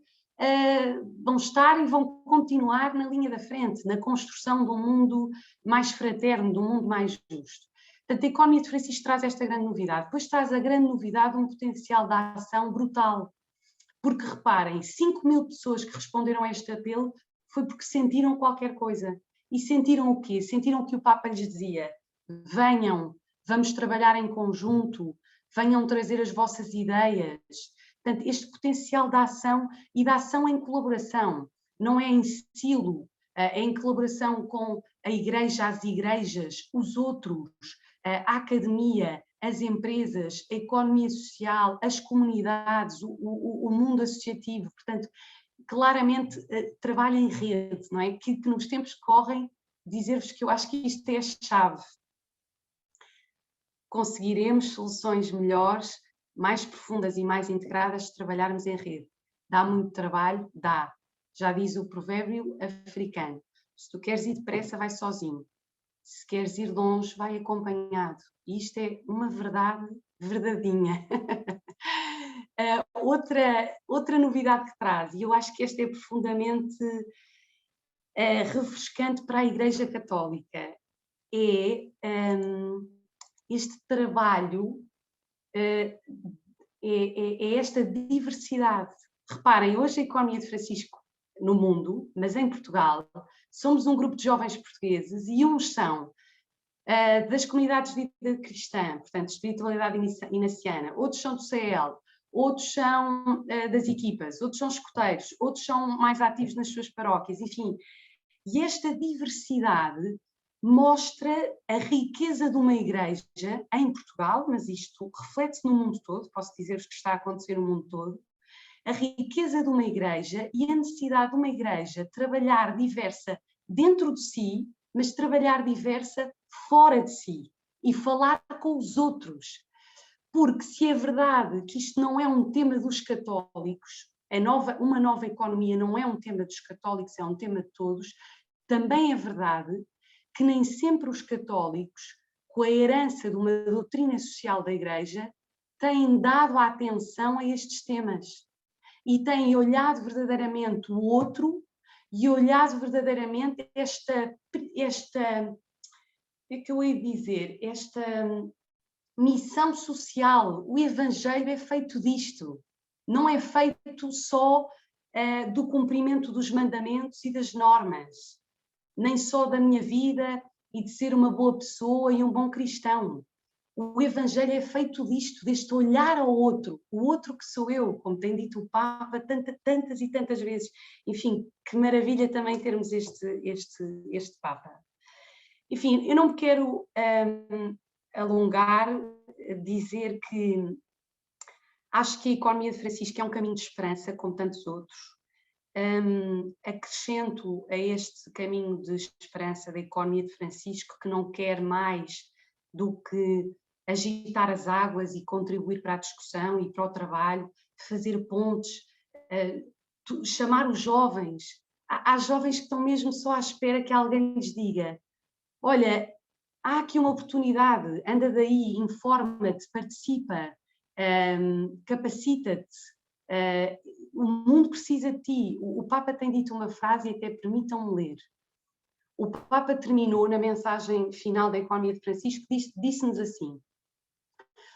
e vão continuar na linha da frente, na construção de um mundo mais fraterno, de um mundo mais justo. Portanto, a economia de Francisco traz esta grande novidade. Depois traz a grande novidade, um potencial de ação brutal. Porque, reparem, 5.000 pessoas que responderam a este apelo foi porque sentiram qualquer coisa. E sentiram o quê? Sentiram que o Papa lhes dizia: venham, vamos trabalhar em conjunto, venham trazer as vossas ideias. Portanto, este potencial de ação e de ação em colaboração, não é em silo, é em colaboração com a igreja, as igrejas, os outros, a academia, as empresas, a economia social, as comunidades, o mundo associativo. Portanto, claramente trabalho em rede, não é? Que nos tempos que correm, dizer-vos que eu acho que isto é a chave. Conseguiremos soluções melhores, mais profundas e mais integradas se trabalharmos em rede. Dá muito trabalho? Dá. Já diz o provérbio africano: se tu queres ir depressa, vai sozinho. Se queres ir longe, vai acompanhado. E isto é uma verdade verdadeinha. Outra novidade que traz, e eu acho que esta é profundamente refrescante para a Igreja Católica, é este trabalho, é esta diversidade. Reparem, hoje a economia de Francisco no mundo, mas em Portugal, somos um grupo de jovens portugueses e uns são das comunidades de vida cristã, portanto, espiritualidade inaciana, outros são do CEL, outros são das equipas, outros são escoteiros, outros são mais ativos nas suas paróquias, enfim. E esta diversidade mostra a riqueza de uma igreja em Portugal, mas isto reflete-se no mundo todo, posso dizer-vos que está a acontecer no mundo todo, a riqueza de uma igreja e a necessidade de uma igreja trabalhar diversa dentro de si, mas trabalhar diversa fora de si e falar com os outros. Porque se é verdade que isto não é um tema dos católicos, uma nova economia não é um tema dos católicos, é um tema de todos, também é verdade que nem sempre os católicos, com a herança de uma doutrina social da Igreja, têm dado a atenção a estes temas e têm olhado verdadeiramente o outro e olhado verdadeiramente esta é que eu ia dizer, esta missão social. O Evangelho é feito disto, não é feito só do cumprimento dos mandamentos e das normas, nem só da minha vida e de ser uma boa pessoa e um bom cristão. O Evangelho é feito disto, deste olhar ao outro, o outro que sou eu, como tem dito o Papa tantas e tantas vezes. Enfim, que maravilha também termos este Papa. Enfim, eu não me quero alongar, dizer que acho que a economia de Francisco é um caminho de esperança, como tantos outros. Acrescento a este caminho de esperança da economia de Francisco que não quer mais do que agitar as águas e contribuir para a discussão e para o trabalho, fazer pontes, chamar os jovens. Há jovens que estão mesmo só à espera que alguém lhes diga: olha, há aqui uma oportunidade, anda daí, informa-te, participa, capacita-te, o mundo precisa de ti. O Papa tem dito uma frase e até permitam-me ler. O Papa terminou na mensagem final da Economia de Francisco, disse-nos assim: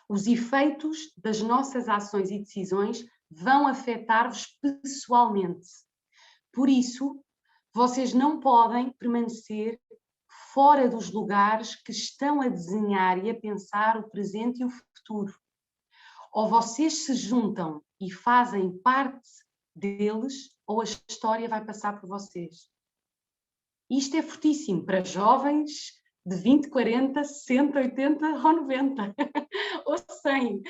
os efeitos das nossas ações e decisões vão afetar-vos pessoalmente. Por isso, vocês não podem permanecer fora dos lugares que estão a desenhar e a pensar o presente e o futuro. Ou vocês se juntam e fazem parte deles, ou a história vai passar por vocês. Isto é fortíssimo para jovens de 20, 40, 60, 80 ou 90, ou 100.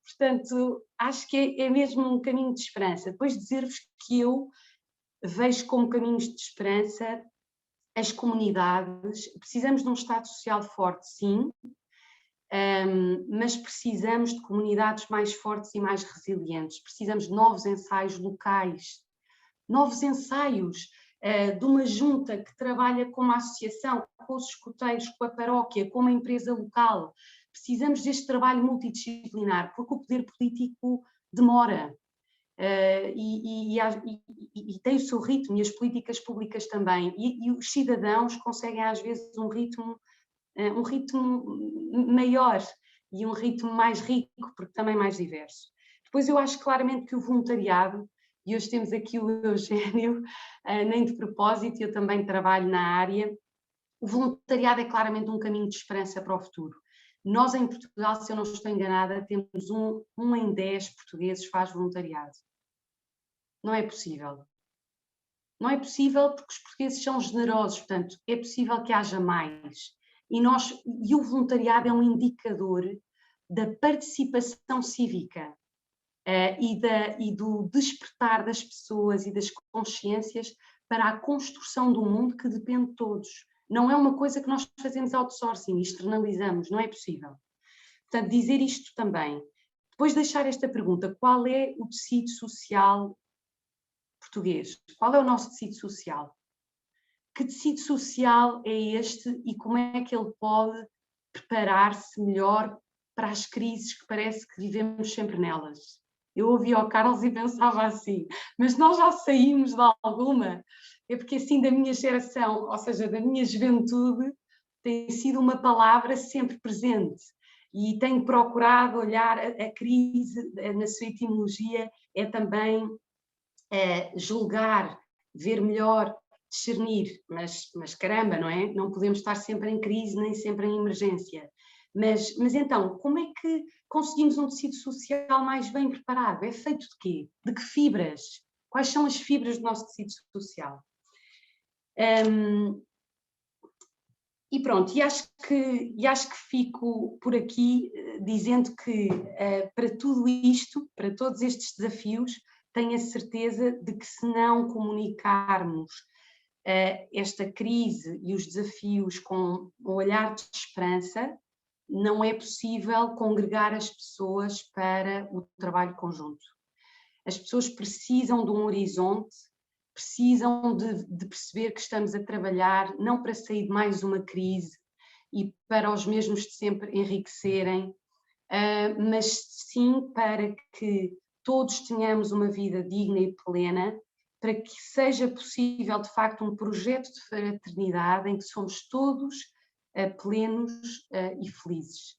Portanto, acho que é mesmo um caminho de esperança. Depois dizer-vos que eu vejo como caminhos de esperança as comunidades. Precisamos de um Estado Social forte, sim, mas precisamos de comunidades mais fortes e mais resilientes. Precisamos de novos ensaios locais, novos ensaios de uma junta que trabalha com uma associação, com os escuteiros, com a paróquia, com uma empresa local. Precisamos deste trabalho multidisciplinar, porque o poder político demora. E tem o seu ritmo, e as políticas públicas também, e os cidadãos conseguem às vezes um ritmo maior e um ritmo mais rico, porque também mais diverso. Depois eu acho claramente que o voluntariado, e hoje temos aqui o Eugénio, nem de propósito, eu também trabalho na área, o voluntariado é claramente um caminho de esperança para o futuro. Nós em Portugal, se eu não estou enganada, temos um em 10 portugueses faz voluntariado. Não é possível. Não é possível porque os portugueses são generosos, portanto, é possível que haja mais. E o voluntariado é um indicador da participação cívica e do despertar das pessoas e das consciências para a construção do mundo que depende de todos. Não é uma coisa que nós fazemos outsourcing, externalizamos, não é possível. Portanto, dizer isto também. Depois deixar esta pergunta: qual é o tecido social português? Qual é o nosso tecido social? Que tecido social é este e como é que ele pode preparar-se melhor para as crises que parece que vivemos sempre nelas? Eu ouvi ao Carlos e pensava assim, mas nós já saímos de alguma? É porque assim da minha geração, ou seja, da minha juventude, tem sido uma palavra sempre presente e tenho procurado olhar a crise na sua etimologia, é também julgar, ver melhor, discernir, mas caramba, não é? Não podemos estar sempre em crise nem sempre em emergência. Mas então, como é que conseguimos um tecido social mais bem preparado? É feito de quê? De que fibras? Quais são as fibras do nosso tecido social? E pronto, e acho que fico por aqui dizendo que para tudo isto, para todos estes desafios, tenho a certeza de que, se não comunicarmos esta crise e os desafios com um olhar de esperança, não é possível congregar as pessoas para o trabalho conjunto. As pessoas precisam de um horizonte, precisam de perceber que estamos a trabalhar não para sair de mais uma crise e para os mesmos de sempre enriquecerem, mas sim para que todos tenhamos uma vida digna e plena, para que seja possível, de facto, um projeto de fraternidade em que somos todos plenos e felizes.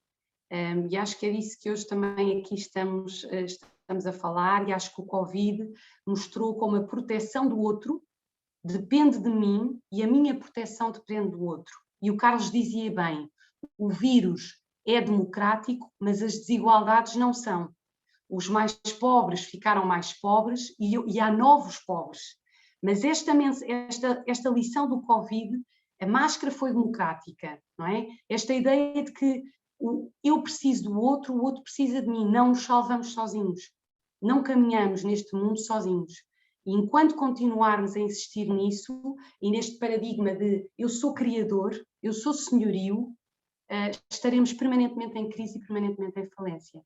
E acho que é disso que hoje também aqui estamos a falar, e acho que o Covid mostrou como a proteção do outro depende de mim e a minha proteção depende do outro. E o Carlos dizia bem, o vírus é democrático, mas as desigualdades não são. Os mais pobres ficaram mais pobres e há novos pobres. Mas esta lição do Covid, a máscara foi democrática, não é? Esta ideia de que eu preciso do outro, o outro precisa de mim, não nos salvamos sozinhos. Não caminhamos neste mundo sozinhos. E enquanto continuarmos a insistir nisso e neste paradigma de eu sou criador, eu sou senhorio, estaremos permanentemente em crise e permanentemente em falência.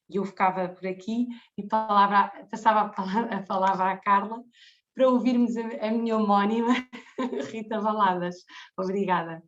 E eu ficava por aqui e passava a palavra à Carla para ouvirmos a minha homónima, Rita Valadas. Obrigada.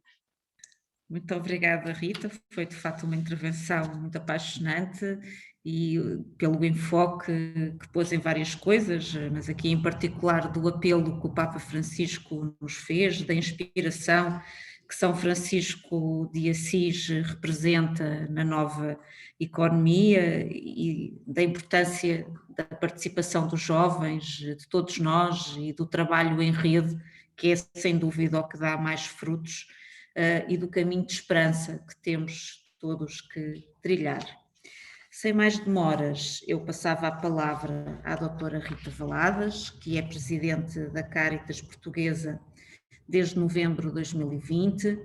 Muito obrigada, Rita. Foi de facto uma intervenção muito apaixonante e pelo enfoque que pôs em várias coisas, mas aqui em particular do apelo que o Papa Francisco nos fez, da inspiração que São Francisco de Assis representa na nova economia e da importância da participação dos jovens, de todos nós e do trabalho em rede, que é sem dúvida o que dá mais frutos, e do caminho de esperança que temos todos que trilhar. Sem mais demoras, eu passava a palavra à doutora Rita Valadas, que é presidente da Cáritas Portuguesa desde novembro de 2020,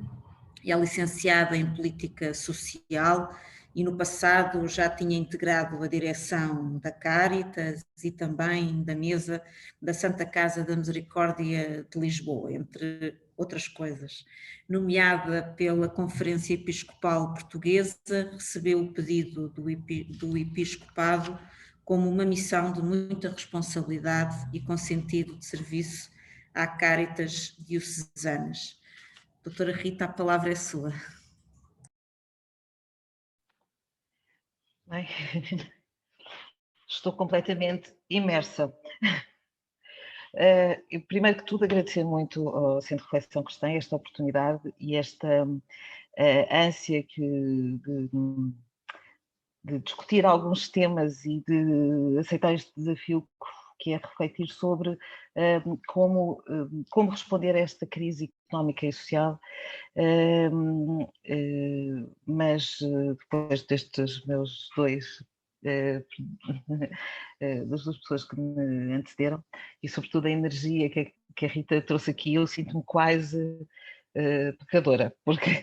é licenciada em Política Social e no passado já tinha integrado a direção da Cáritas e também da mesa da Santa Casa da Misericórdia de Lisboa, entre outras coisas. Nomeada pela Conferência Episcopal Portuguesa, recebeu o pedido do Episcopado como uma missão de muita responsabilidade e com sentido de serviço à Cáritas diocesanas. Doutora Rita, a palavra é sua. Bem, estou completamente imersa. Primeiro que tudo, agradecer muito ao Centro de Reflexão Cristã esta oportunidade e esta ânsia de discutir alguns temas e de aceitar este desafio que é refletir sobre como responder a esta crise económica e social, mas depois destes meus das duas pessoas que me antecederam e sobretudo a energia que a Rita trouxe aqui, eu sinto-me quase pecadora, porque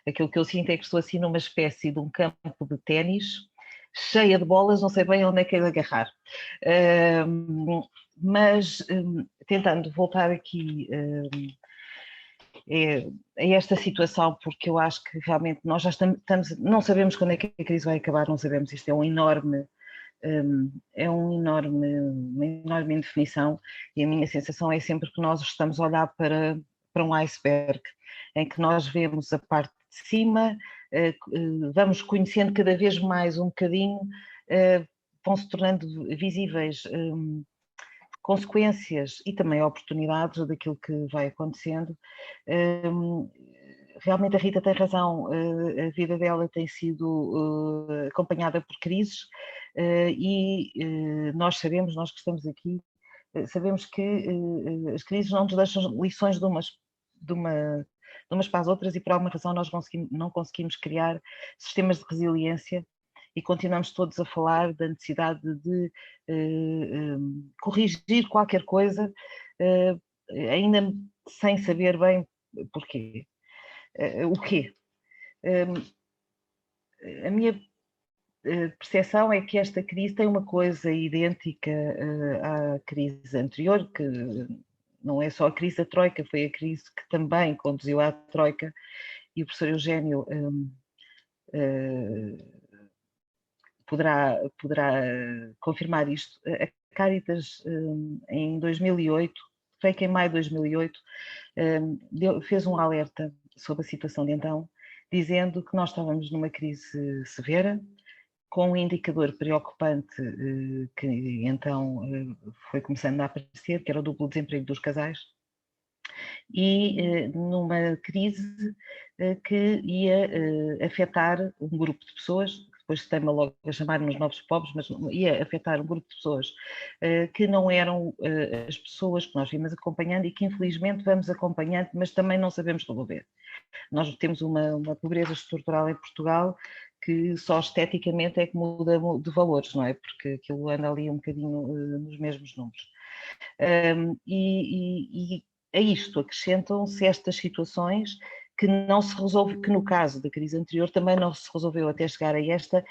aquilo que eu sinto é que estou assim numa espécie de um campo de ténis cheia de bolas, não sei bem onde é que é de agarrar. Mas tentando voltar aqui a esta situação, porque eu acho que realmente nós já estamos, não sabemos quando é que a crise vai acabar, não sabemos, isto é uma enorme indefinição, e a minha sensação é sempre que nós estamos a olhar para um iceberg, em que nós vemos a parte de cima, vamos conhecendo cada vez mais um bocadinho, vão-se tornando visíveis consequências e também oportunidades daquilo que vai acontecendo. Realmente a Rita tem razão, a vida dela tem sido acompanhada por crises e nós sabemos, nós que estamos aqui, sabemos que as crises não nos deixam lições de umas para as outras e por alguma razão nós não conseguimos criar sistemas de resiliência e continuamos todos a falar da necessidade de corrigir qualquer coisa, ainda sem saber bem porquê. O quê? A minha percepção é que esta crise tem uma coisa idêntica à crise anterior, que não é só a crise da Troika, foi a crise que também conduziu à Troika, e o professor Eugénio poderá confirmar isto. A Caritas, em 2008, creio que em maio de 2008, fez um alerta sobre a situação de então, dizendo que nós estávamos numa crise severa, com um indicador preocupante que então foi começando a aparecer, que era o duplo desemprego dos casais, e numa crise que ia afetar um grupo de pessoas, que depois se tema logo a chamar-nos novos pobres, mas ia afetar um grupo de pessoas que não eram as pessoas que nós vimos acompanhando e que infelizmente vamos acompanhando, mas também não sabemos resolver. Nós temos uma pobreza estrutural em Portugal que só esteticamente é que muda de valores, não é? Porque aquilo anda ali um bocadinho nos mesmos números. E a isto acrescentam-se estas situações que não se resolve, que no caso da crise anterior também não se resolveu até chegar a esta,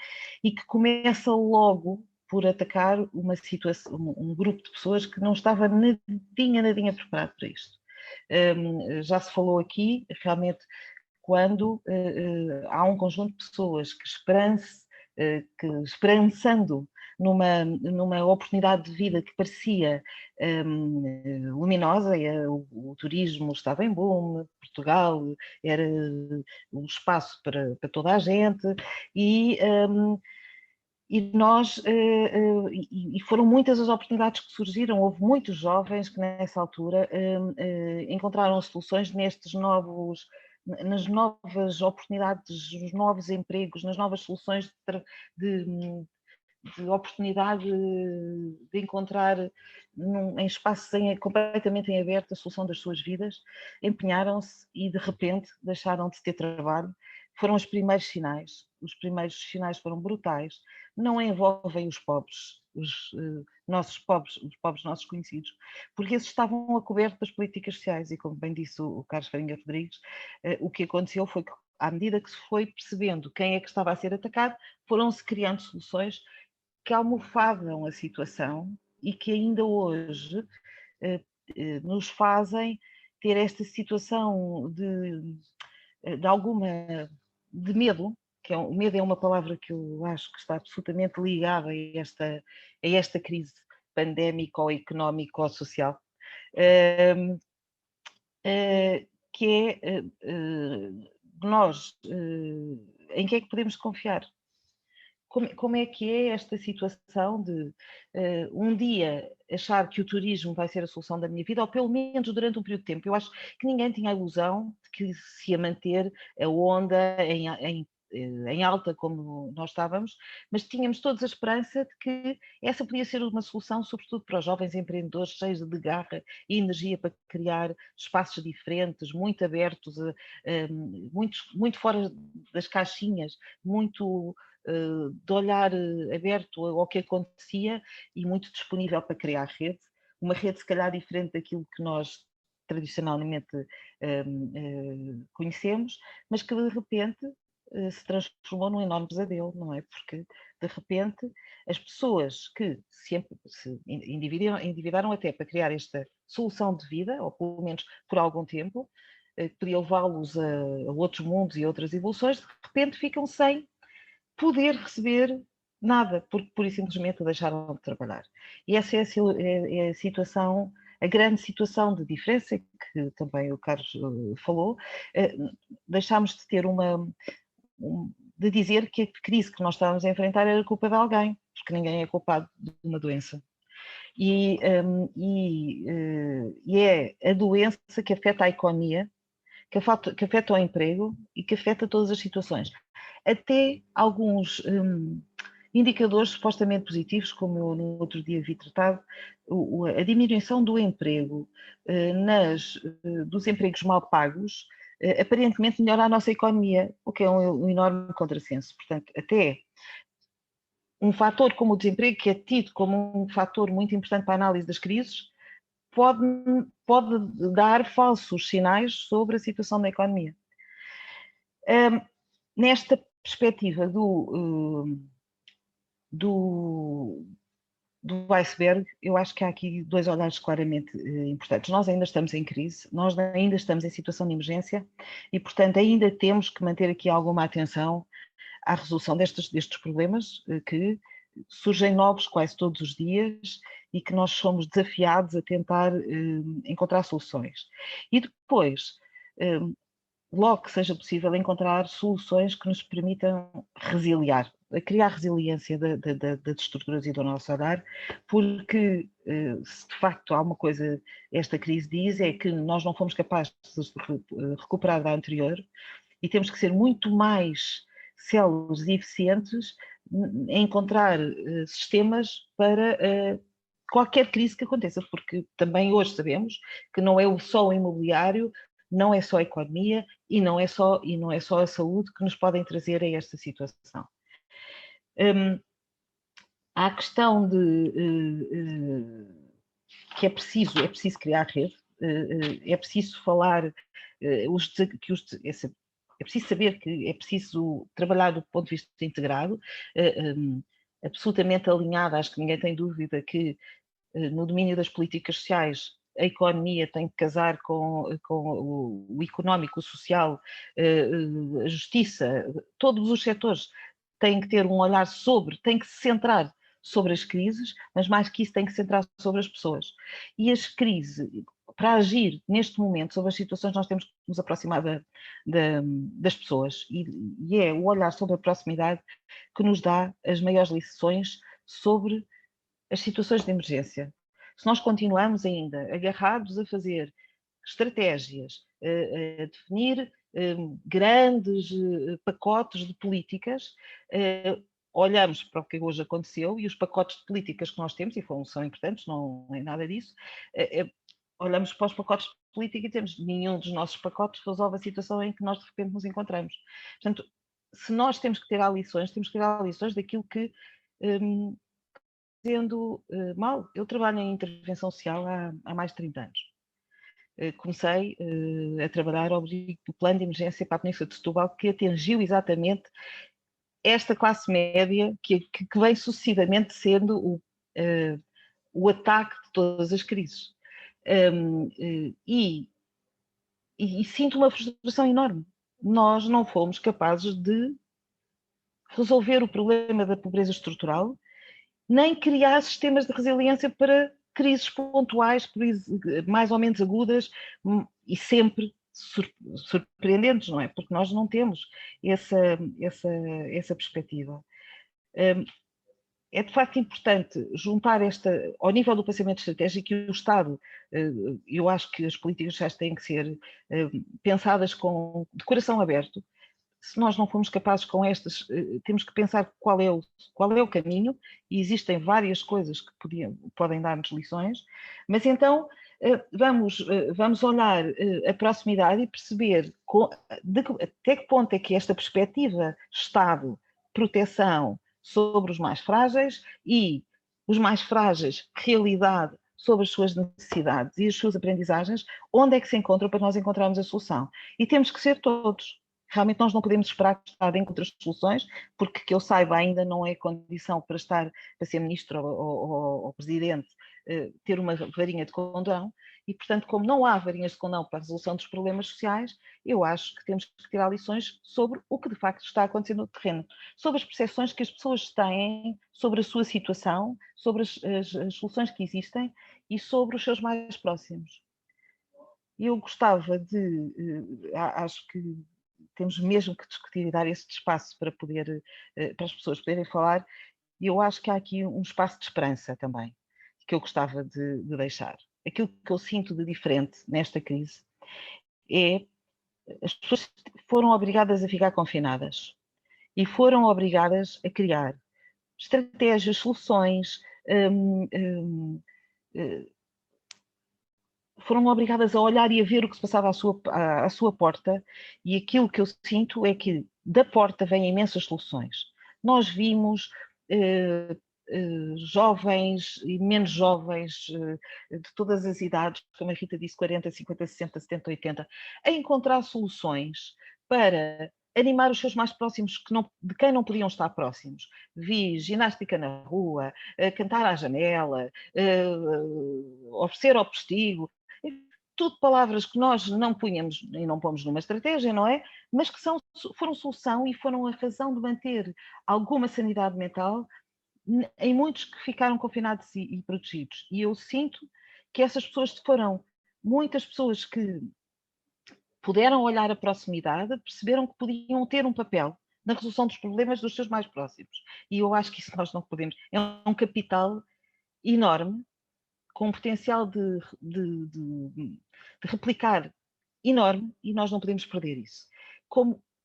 e que começa logo por atacar uma situação, um grupo de pessoas que não estava nadinha preparado para isto. Já se falou aqui, realmente, quando há um conjunto de pessoas que esperançando numa oportunidade de vida que parecia luminosa, o turismo estava em boom, Portugal era um espaço para toda a gente, e nós, e foram muitas as oportunidades que surgiram, houve muitos jovens que nessa altura encontraram soluções nas novas oportunidades, nos novos empregos, nas novas soluções de oportunidade de encontrar em espaços completamente em aberto a solução das suas vidas, empenharam-se e de repente deixaram de ter trabalho. Foram os primeiros sinais foram brutais, não envolvem os pobres, os pobres nossos conhecidos, porque esses estavam a coberto das políticas sociais e, como bem disse o Carlos Farinha Rodrigues, o que aconteceu foi que, à medida que se foi percebendo quem é que estava a ser atacado, foram-se criando soluções que almofadam a situação e que ainda hoje nos fazem ter esta situação de alguma de medo, que o medo é uma palavra que eu acho que está absolutamente ligada a esta crise pandémica ou económica ou social, que é nós, em que é que podemos confiar? Como é que é esta situação de um dia achar que o turismo vai ser a solução da minha vida, ou pelo menos durante um período de tempo? Eu acho que ninguém tinha a ilusão de que se ia manter a onda em alta como nós estávamos, mas tínhamos todos a esperança de que essa podia ser uma solução, sobretudo para os jovens empreendedores cheios de garra e energia para criar espaços diferentes, muito abertos, muito fora das caixinhas, muito de olhar aberto ao que acontecia e muito disponível para criar rede, uma rede se calhar diferente daquilo que nós tradicionalmente conhecemos, mas que de repente se transformou num enorme pesadelo, não é? Porque de repente as pessoas que se endividaram até para criar esta solução de vida, ou pelo menos por algum tempo, que podia levá-los a outros mundos e outras evoluções, de repente ficam sem poder receber nada, porque pura e simplesmente deixaram de trabalhar. E essa é a situação, a grande situação de diferença, que também o Carlos falou. Deixámos de ter de dizer que a crise que nós estávamos a enfrentar era culpa de alguém, porque ninguém é culpado de uma doença. E é a doença que afeta a economia, que afeta o emprego e que afeta todas as situações. Até alguns indicadores supostamente positivos, como eu no outro dia vi tratado, a diminuição do emprego, dos empregos mal pagos, aparentemente melhora a nossa economia, o que é um enorme contrassenso. Portanto, até um fator como o desemprego, que é tido como um fator muito importante para a análise das crises, pode dar falsos sinais sobre a situação da economia. Nesta perspectiva do iceberg, eu acho que há aqui dois olhares claramente importantes. Nós ainda estamos em crise, nós ainda estamos em situação de emergência e, portanto, ainda temos que manter aqui alguma atenção à resolução destes problemas que surgem novos quase todos os dias e que nós somos desafiados a tentar encontrar soluções. E depois, logo que seja possível, encontrar soluções que nos permitam resiliar, criar resiliência das estruturas e do nosso olhar, porque se de facto há uma coisa esta crise diz é que nós não fomos capazes de recuperar da anterior e temos que ser muito mais céleres e eficientes em encontrar sistemas para qualquer crise que aconteça, porque também hoje sabemos que não é só o imobiliário, não é só a economia e não é só a saúde que nos podem trazer a esta situação. Há a questão de que é preciso criar rede, é preciso falar, é preciso saber que é preciso trabalhar do ponto de vista integrado, absolutamente alinhado, acho que ninguém tem dúvida que no domínio das políticas sociais a economia tem que casar com o económico, o social, a justiça, todos os setores têm que ter um olhar têm que se centrar sobre as crises, mas mais que isso tem que se centrar sobre as pessoas. E as crises, para agir neste momento sobre as situações, nós temos que nos aproximar das pessoas e é o olhar sobre a proximidade que nos dá as maiores lições sobre as situações de emergência. Se nós continuamos ainda agarrados a fazer estratégias, a definir grandes pacotes de políticas, olhamos para o que hoje aconteceu e os pacotes de políticas que nós temos, e são importantes, não é nada disso, olhamos para os pacotes de política e temos nenhum dos nossos pacotes resolve a situação em que nós de repente nos encontramos. Portanto, se nós temos que tirar lições, temos que tirar lições daquilo que sendo mal. Eu trabalho em intervenção social há mais de 30 anos. Comecei a trabalhar ao plano de emergência para a Península de Setúbal, que atingiu exatamente esta classe média que vem sucessivamente sendo o ataque de todas as crises. E sinto uma frustração enorme. Nós não fomos capazes de resolver o problema da pobreza estrutural, nem criar sistemas de resiliência para crises pontuais, mais ou menos agudas e sempre surpreendentes, não é? Porque nós não temos essa perspectiva. É de facto importante juntar ao nível do pensamento estratégico e o Estado, eu acho que as políticas sociais têm que ser pensadas de coração aberto. Se nós não formos capazes com estas, temos que pensar qual é o caminho, e existem várias coisas que podem dar-nos lições, mas então vamos olhar a proximidade e perceber até que ponto é que esta perspectiva Estado, proteção sobre os mais frágeis e os mais frágeis, realidade sobre as suas necessidades e as suas aprendizagens, onde é que se encontram para nós encontrarmos a solução. E temos que ser todos. Realmente nós não podemos esperar que o Estado encontre as soluções, porque que eu saiba ainda não é condição para ser ministro ou presidente, ter uma varinha de condão, e portanto, como não há varinhas de condão para a resolução dos problemas sociais, eu acho que temos que tirar lições sobre o que de facto está acontecendo no terreno, sobre as percepções que as pessoas têm sobre a sua situação, sobre as soluções que existem e sobre os seus mais próximos. Eu gostava acho que temos mesmo que discutir e dar este espaço para as pessoas poderem falar, e eu acho que há aqui um espaço de esperança também, que eu gostava de deixar. Aquilo que eu sinto de diferente nesta crise é as pessoas foram obrigadas a ficar confinadas e foram obrigadas a criar estratégias, soluções, foram obrigadas a olhar e a ver o que se passava à sua porta, e aquilo que eu sinto é que da porta vêm imensas soluções. Nós vimos jovens e menos jovens, de todas as idades, como a Rita disse, 40, 50, 60, 70, 80, a encontrar soluções para animar os seus mais próximos, de quem não podiam estar próximos. Vi ginástica na rua, cantar à janela, oferecer ao postigo, tudo palavras que nós não punhamos e não pomos numa estratégia, não é? Mas que foram solução e foram a razão de manter alguma sanidade mental em muitos que ficaram confinados e protegidos. E eu sinto que essas pessoas foram muitas pessoas que puderam olhar a proximidade, perceberam que podiam ter um papel na resolução dos problemas dos seus mais próximos. E eu acho que isso nós não podemos. É um capital enorme, com um potencial de replicar enorme, e nós não podemos perder isso.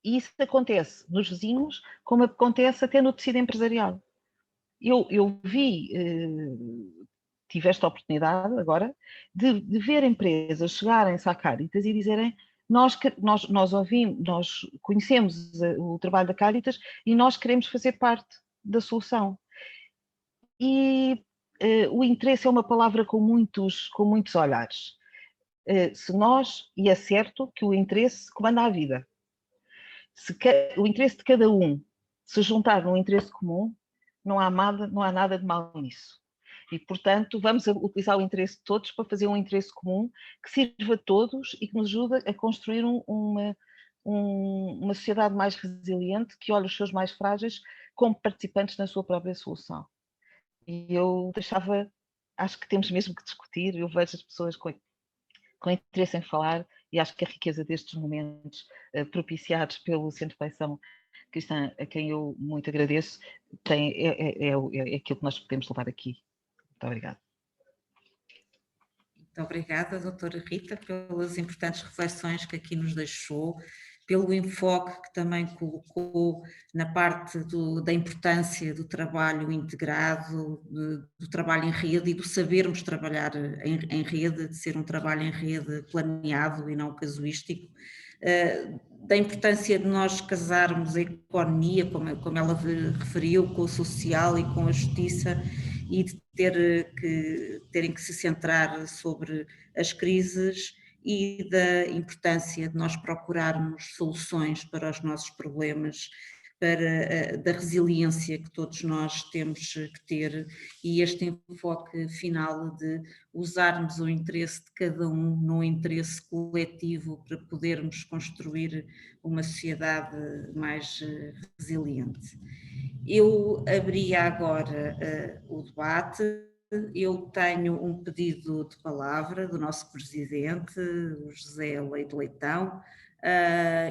E isso acontece nos vizinhos, como acontece até no tecido empresarial. Eu tive esta oportunidade agora de ver empresas chegarem-se à Caritas e dizerem: nós conhecemos o trabalho da Caritas e nós queremos fazer parte da solução. E o interesse é uma palavra com muitos olhares. E é certo que o interesse comanda a vida. Se o interesse de cada um se juntar num interesse comum, não há nada de mal nisso. E, portanto, vamos utilizar o interesse de todos para fazer um interesse comum que sirva a todos e que nos ajude a construir uma sociedade mais resiliente, que olhe os seus mais frágeis como participantes na sua própria solução. E eu acho que temos mesmo que discutir. Eu vejo as pessoas com interesse em falar, e acho que a riqueza destes momentos propiciados pelo Centro de Reflexão Cristã, a quem eu muito agradeço, é aquilo que nós podemos levar aqui. Muito obrigada. Muito obrigada, doutora Rita, pelas importantes reflexões que aqui nos deixou, pelo enfoque que também colocou na parte da importância do trabalho integrado, do trabalho em rede e do sabermos trabalhar em rede, de ser um trabalho em rede planeado e não casuístico, da importância de nós casarmos a economia, como ela referiu, com o social e com a justiça, e de terem que se centrar sobre as crises, e da importância de nós procurarmos soluções para os nossos problemas, da resiliência que todos nós temos que ter, e este enfoque final de usarmos o interesse de cada um no interesse coletivo para podermos construir uma sociedade mais resiliente. Eu abria agora o debate. Eu tenho um pedido de palavra do nosso presidente, o José Leite Leitão,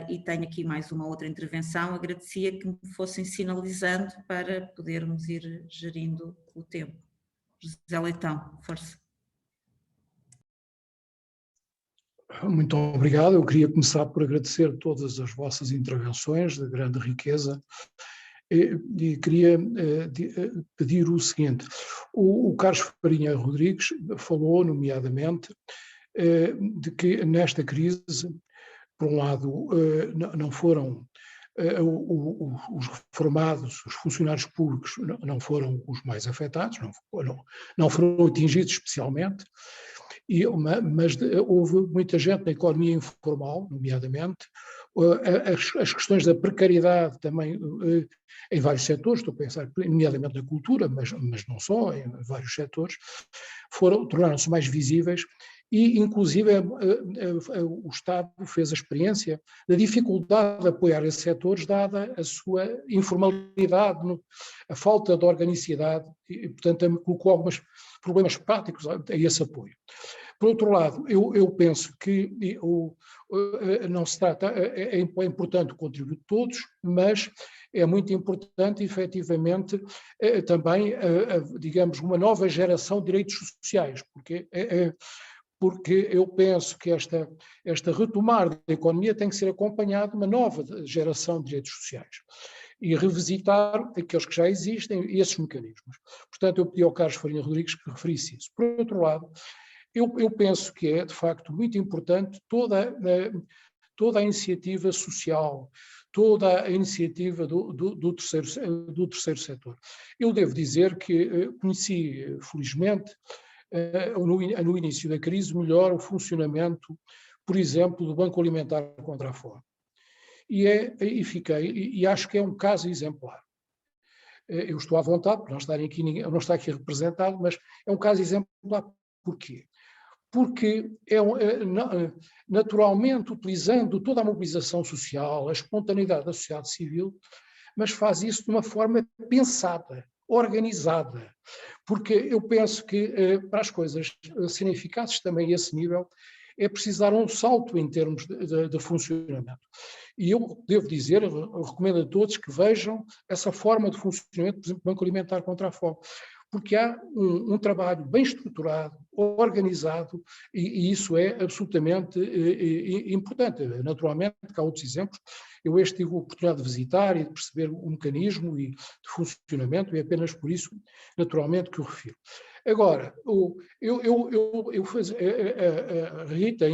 e tenho aqui mais uma outra intervenção. Agradecia que me fossem sinalizando para podermos ir gerindo o tempo. José Leitão, força. Muito obrigado. Eu queria começar por agradecer todas as vossas intervenções de grande riqueza. E queria pedir o seguinte: o Carlos Farinha Rodrigues falou, nomeadamente, de que nesta crise, por um lado, não foram os reformados, os funcionários públicos não foram os mais afetados, não foram atingidos especialmente, mas houve muita gente na economia informal, nomeadamente, as questões da precariedade também em vários setores, estou a pensar nomeadamente na cultura, mas não só, em vários setores, tornaram-se mais visíveis, e inclusive o Estado fez a experiência da dificuldade de apoiar esses setores, dada a sua informalidade, a falta de organicidade, e portanto colocou alguns problemas práticos a esse apoio. Por outro lado, eu penso que não se trata, é importante o contributo de todos, mas é muito importante, efetivamente, também, digamos, uma nova geração de direitos sociais, porque eu penso que esta retomar da economia tem que ser acompanhada de uma nova geração de direitos sociais e revisitar aqueles que já existem e esses mecanismos. Portanto, eu pedi ao Carlos Farinha Rodrigues que referisse isso. Por outro lado, eu penso que é, de facto, muito importante toda a iniciativa social, toda a iniciativa do terceiro setor. Eu devo dizer que conheci, felizmente, no início da crise, melhor o funcionamento, por exemplo, do Banco Alimentar contra a Fome. e acho que é um caso exemplar. Eu estou à vontade, por não estar aqui representado, mas é um caso exemplar. Porquê? Porque naturalmente utilizando toda a mobilização social, a espontaneidade da sociedade civil, mas faz isso de uma forma pensada, organizada, porque eu penso que para as coisas serem eficazes também a esse nível, é preciso dar um salto em termos de funcionamento. E eu devo dizer, eu recomendo a todos que vejam essa forma de funcionamento, por exemplo, do Banco Alimentar contra a Fome, porque há um trabalho bem estruturado, organizado, e isso é absolutamente importante. Naturalmente, que há outros exemplos, eu tive a oportunidade de visitar e de perceber o mecanismo e de funcionamento, e é apenas por isso, naturalmente, que o refiro. Agora, a Rita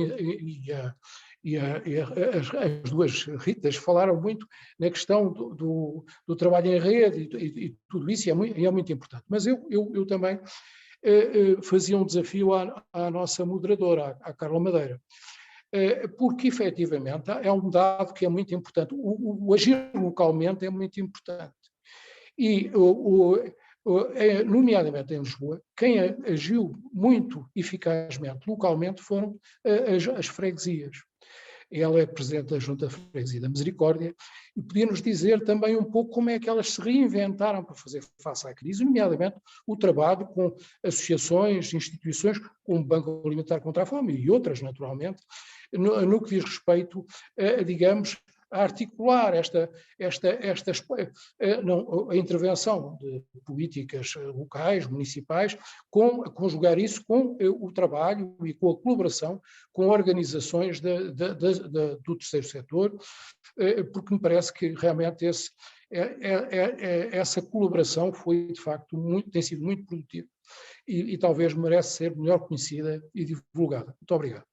as duas Ritas falaram muito na questão do trabalho em rede e tudo isso, e é muito importante. Mas eu também fazia um desafio à nossa moderadora, à Carla Madeira, porque efetivamente é um dado que é muito importante. O agir localmente é muito importante. E, nomeadamente em Lisboa, quem agiu muito eficazmente localmente foram as freguesias. Ela é presidente da Junta de Freguesia da Misericórdia e podia-nos dizer também um pouco como é que elas se reinventaram para fazer face à crise, nomeadamente o trabalho com associações, instituições, como o Banco Alimentar contra a Fome e outras, naturalmente, no que diz respeito, digamos, a articular a intervenção de políticas locais, municipais, a conjugar isso com o trabalho e com a colaboração com organizações do terceiro setor, porque me parece que realmente essa colaboração foi, de facto, tem sido muito produtiva e talvez merece ser melhor conhecida e divulgada. Muito obrigado.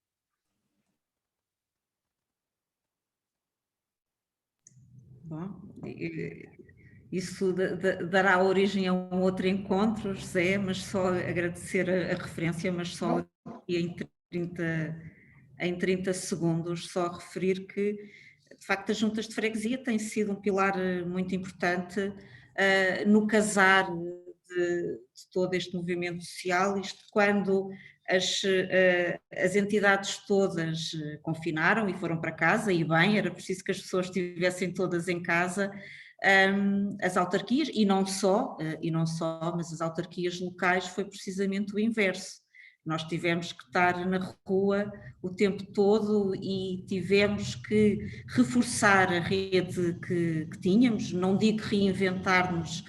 Bom, isso dará origem a um outro encontro, José, mas só agradecer a referência, mas só aqui em 30 segundos, só referir que, de facto, as juntas de freguesia têm sido um pilar muito importante no casar de todo este movimento social, isto quando as entidades todas confinaram e foram para casa, e bem, era preciso que as pessoas estivessem todas em casa, as autarquias, e não só, mas as autarquias locais foi precisamente o inverso. Nós tivemos que estar na rua o tempo todo e tivemos que reforçar a rede que tínhamos, não digo reinventar-nos,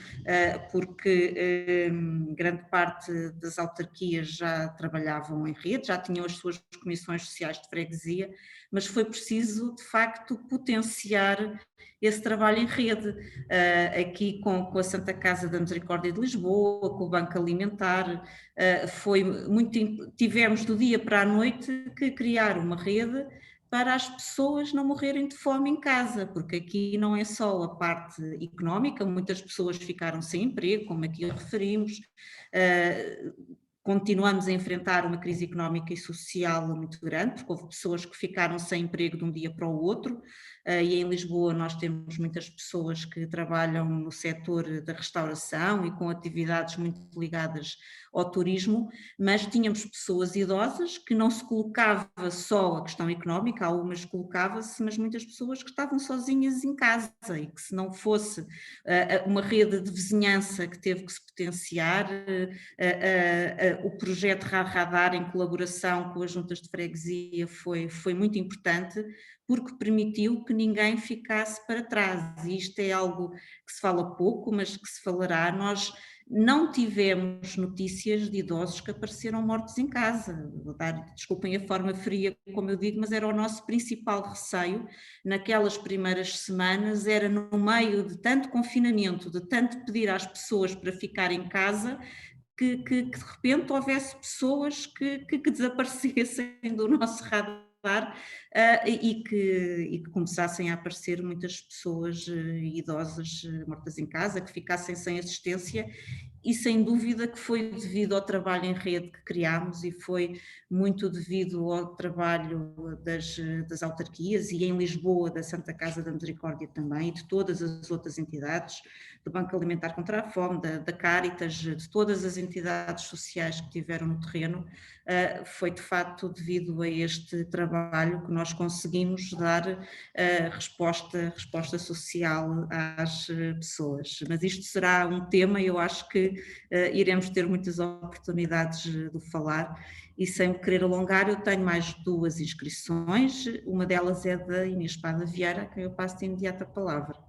porque grande parte das autarquias já trabalhavam em rede, já tinham as suas comissões sociais de freguesia, mas foi preciso, de facto, potenciar esse trabalho em rede, aqui com a Santa Casa da Misericórdia de Lisboa, com o Banco Alimentar, tivemos do dia para a noite que criar uma rede para as pessoas não morrerem de fome em casa, porque aqui não é só a parte económica, muitas pessoas ficaram sem emprego, como aqui referimos, continuamos a enfrentar uma crise económica e social muito grande, porque houve pessoas que ficaram sem emprego de um dia para o outro, e em Lisboa nós temos muitas pessoas que trabalham no setor da restauração e com atividades muito ligadas ao turismo, mas tínhamos pessoas idosas que não se colocava só a questão económica, algumas colocava-se, mas muitas pessoas que estavam sozinhas em casa e que se não fosse uma rede de vizinhança que teve que se potenciar, o projeto Radar em colaboração com as juntas de freguesia foi muito importante, porque permitiu que ninguém ficasse para trás, e isto é algo que se fala pouco, mas que se falará. Nós não tivemos notícias de idosos que apareceram mortos em casa, desculpem a forma fria como eu digo, mas era o nosso principal receio naquelas primeiras semanas, era no meio de tanto confinamento, de tanto pedir às pessoas para ficar em casa, que de repente houvesse pessoas que desaparecessem do nosso radar, e que começassem a aparecer muitas pessoas idosas mortas em casa, que ficassem sem assistência, e sem dúvida que foi devido ao trabalho em rede que criámos e foi muito devido ao trabalho das autarquias e em Lisboa da Santa Casa da Misericórdia também e de todas as outras entidades, do Banco Alimentar contra a Fome, da Cáritas, de todas as entidades sociais que tiveram no terreno, foi de facto devido a este trabalho que nós conseguimos dar resposta social às pessoas. Mas isto será um tema, eu acho que iremos ter muitas oportunidades de falar, e sem me querer alongar, eu tenho mais 2 inscrições, uma delas é da Inês Espada Vieira, a quem eu passo de imediato a palavra.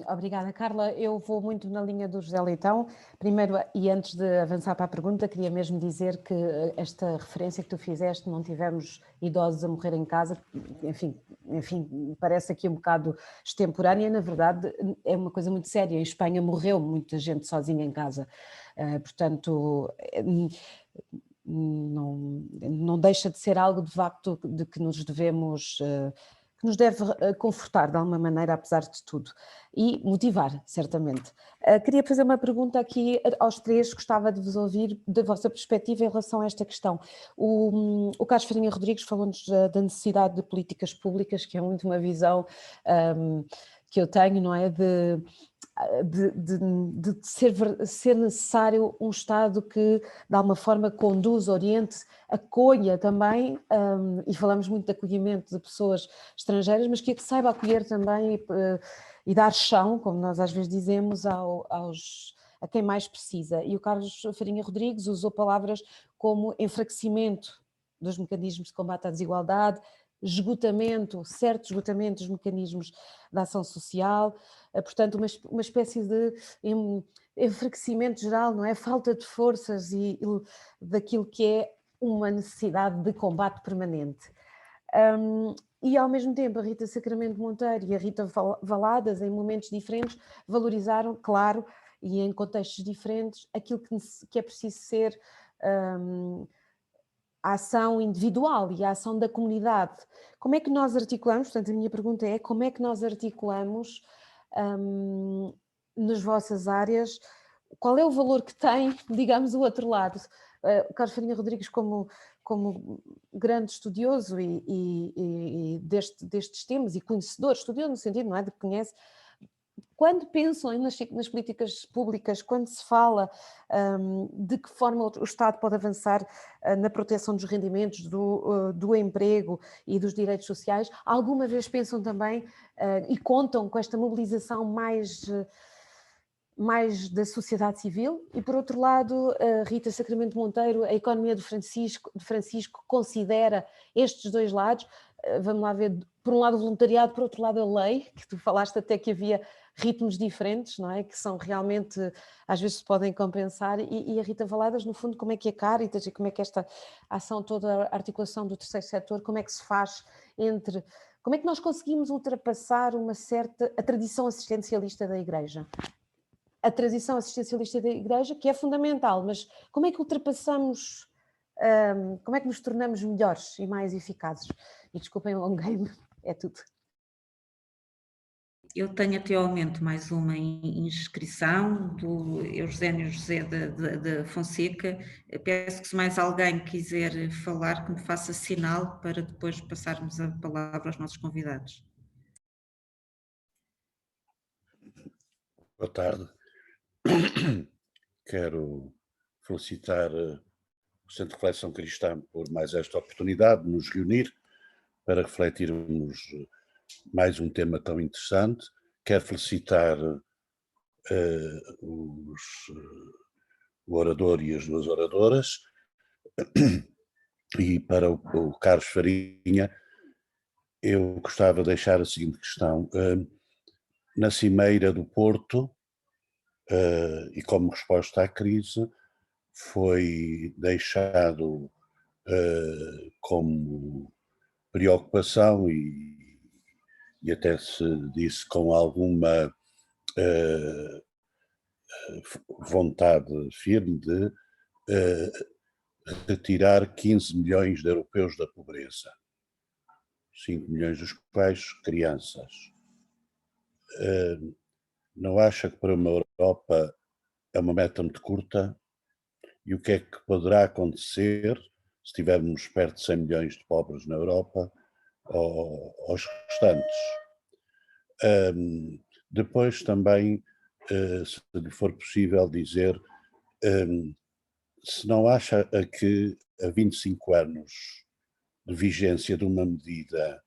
Obrigada, Carla. Eu vou muito na linha do José Leitão. Primeiro, e antes de avançar para a pergunta, queria mesmo dizer que esta referência que tu fizeste, não tivemos idosos a morrer em casa, enfim, parece aqui um bocado extemporânea, na verdade é uma coisa muito séria. Em Espanha morreu muita gente sozinha em casa, portanto não deixa de ser algo de facto de que nos devemos... que nos deve confortar de alguma maneira, apesar de tudo, e motivar, certamente. Queria fazer uma pergunta aqui aos 3, gostava de vos ouvir da vossa perspectiva em relação a esta questão. O Carlos Farinha Rodrigues falou-nos da necessidade de políticas públicas, que é muito uma visão que eu tenho, não é? De ser necessário um Estado que de alguma forma conduza, oriente, acolha também, e falamos muito de acolhimento de pessoas estrangeiras, mas que saiba acolher também e dar chão, como nós às vezes dizemos, a quem mais precisa. E o Carlos Farinha Rodrigues usou palavras como enfraquecimento dos mecanismos de combate à desigualdade, certo esgotamento dos mecanismos da ação social, portanto uma espécie de enfraquecimento geral, não é? Falta de forças e daquilo que é uma necessidade de combate permanente. E ao mesmo tempo a Rita Sacramento Monteiro e a Rita Valadas, em momentos diferentes, valorizaram, claro, e em contextos diferentes, aquilo que é preciso ser a ação individual e a ação da comunidade. Como é que nós articulamos, portanto a minha pergunta é, como é que nós articulamos nas vossas áreas, qual é o valor que tem, digamos, o outro lado? O Carlos Farinha Rodrigues, como grande estudioso e destes temas e conhecedor, estudioso no sentido, não é, de que conhece, quando pensam nas políticas públicas, quando se fala de que forma o Estado pode avançar na proteção dos rendimentos, do emprego e dos direitos sociais, alguma vez pensam também e contam com esta mobilização mais da sociedade civil? E por outro lado, a Rita Sacramento Monteiro, a economia de Francisco considera estes 2 lados, vamos lá ver, por um lado o voluntariado, por outro lado a lei, que tu falaste até que havia ritmos diferentes, não é? Que são realmente, às vezes se podem compensar, e a Rita Valadas, no fundo, como é que a Cáritas e como é que esta ação toda, a articulação do terceiro setor, como é que se faz como é que nós conseguimos ultrapassar a tradição assistencialista da Igreja? A tradição assistencialista da Igreja, que é fundamental, mas como é que ultrapassamos, como é que nos tornamos melhores e mais eficazes? E desculpem, alonguei-me, é tudo. Eu tenho até ao momento mais uma inscrição do Eugénio José de Fonseca. Peço que se mais alguém quiser falar, que me faça sinal para depois passarmos a palavra aos nossos convidados. Boa tarde. Quero felicitar o Centro de Reflexão Cristã por mais esta oportunidade de nos reunir para refletirmos mais um tema tão interessante. Quero felicitar o orador e as 2 oradoras, e para o Carlos Farinha eu gostava de deixar a seguinte questão. Na Cimeira do Porto, e como resposta à crise, foi deixado como preocupação e até se disse com alguma vontade firme de retirar 15 milhões de europeus da pobreza, 5 milhões dos quais crianças. Não acha que para uma Europa é uma meta muito curta, e o que é que poderá acontecer se tivermos perto de 100 milhões de pobres na Europa aos restantes. Depois também, se lhe for possível dizer, se não acha que a 25 anos de vigência de uma medida,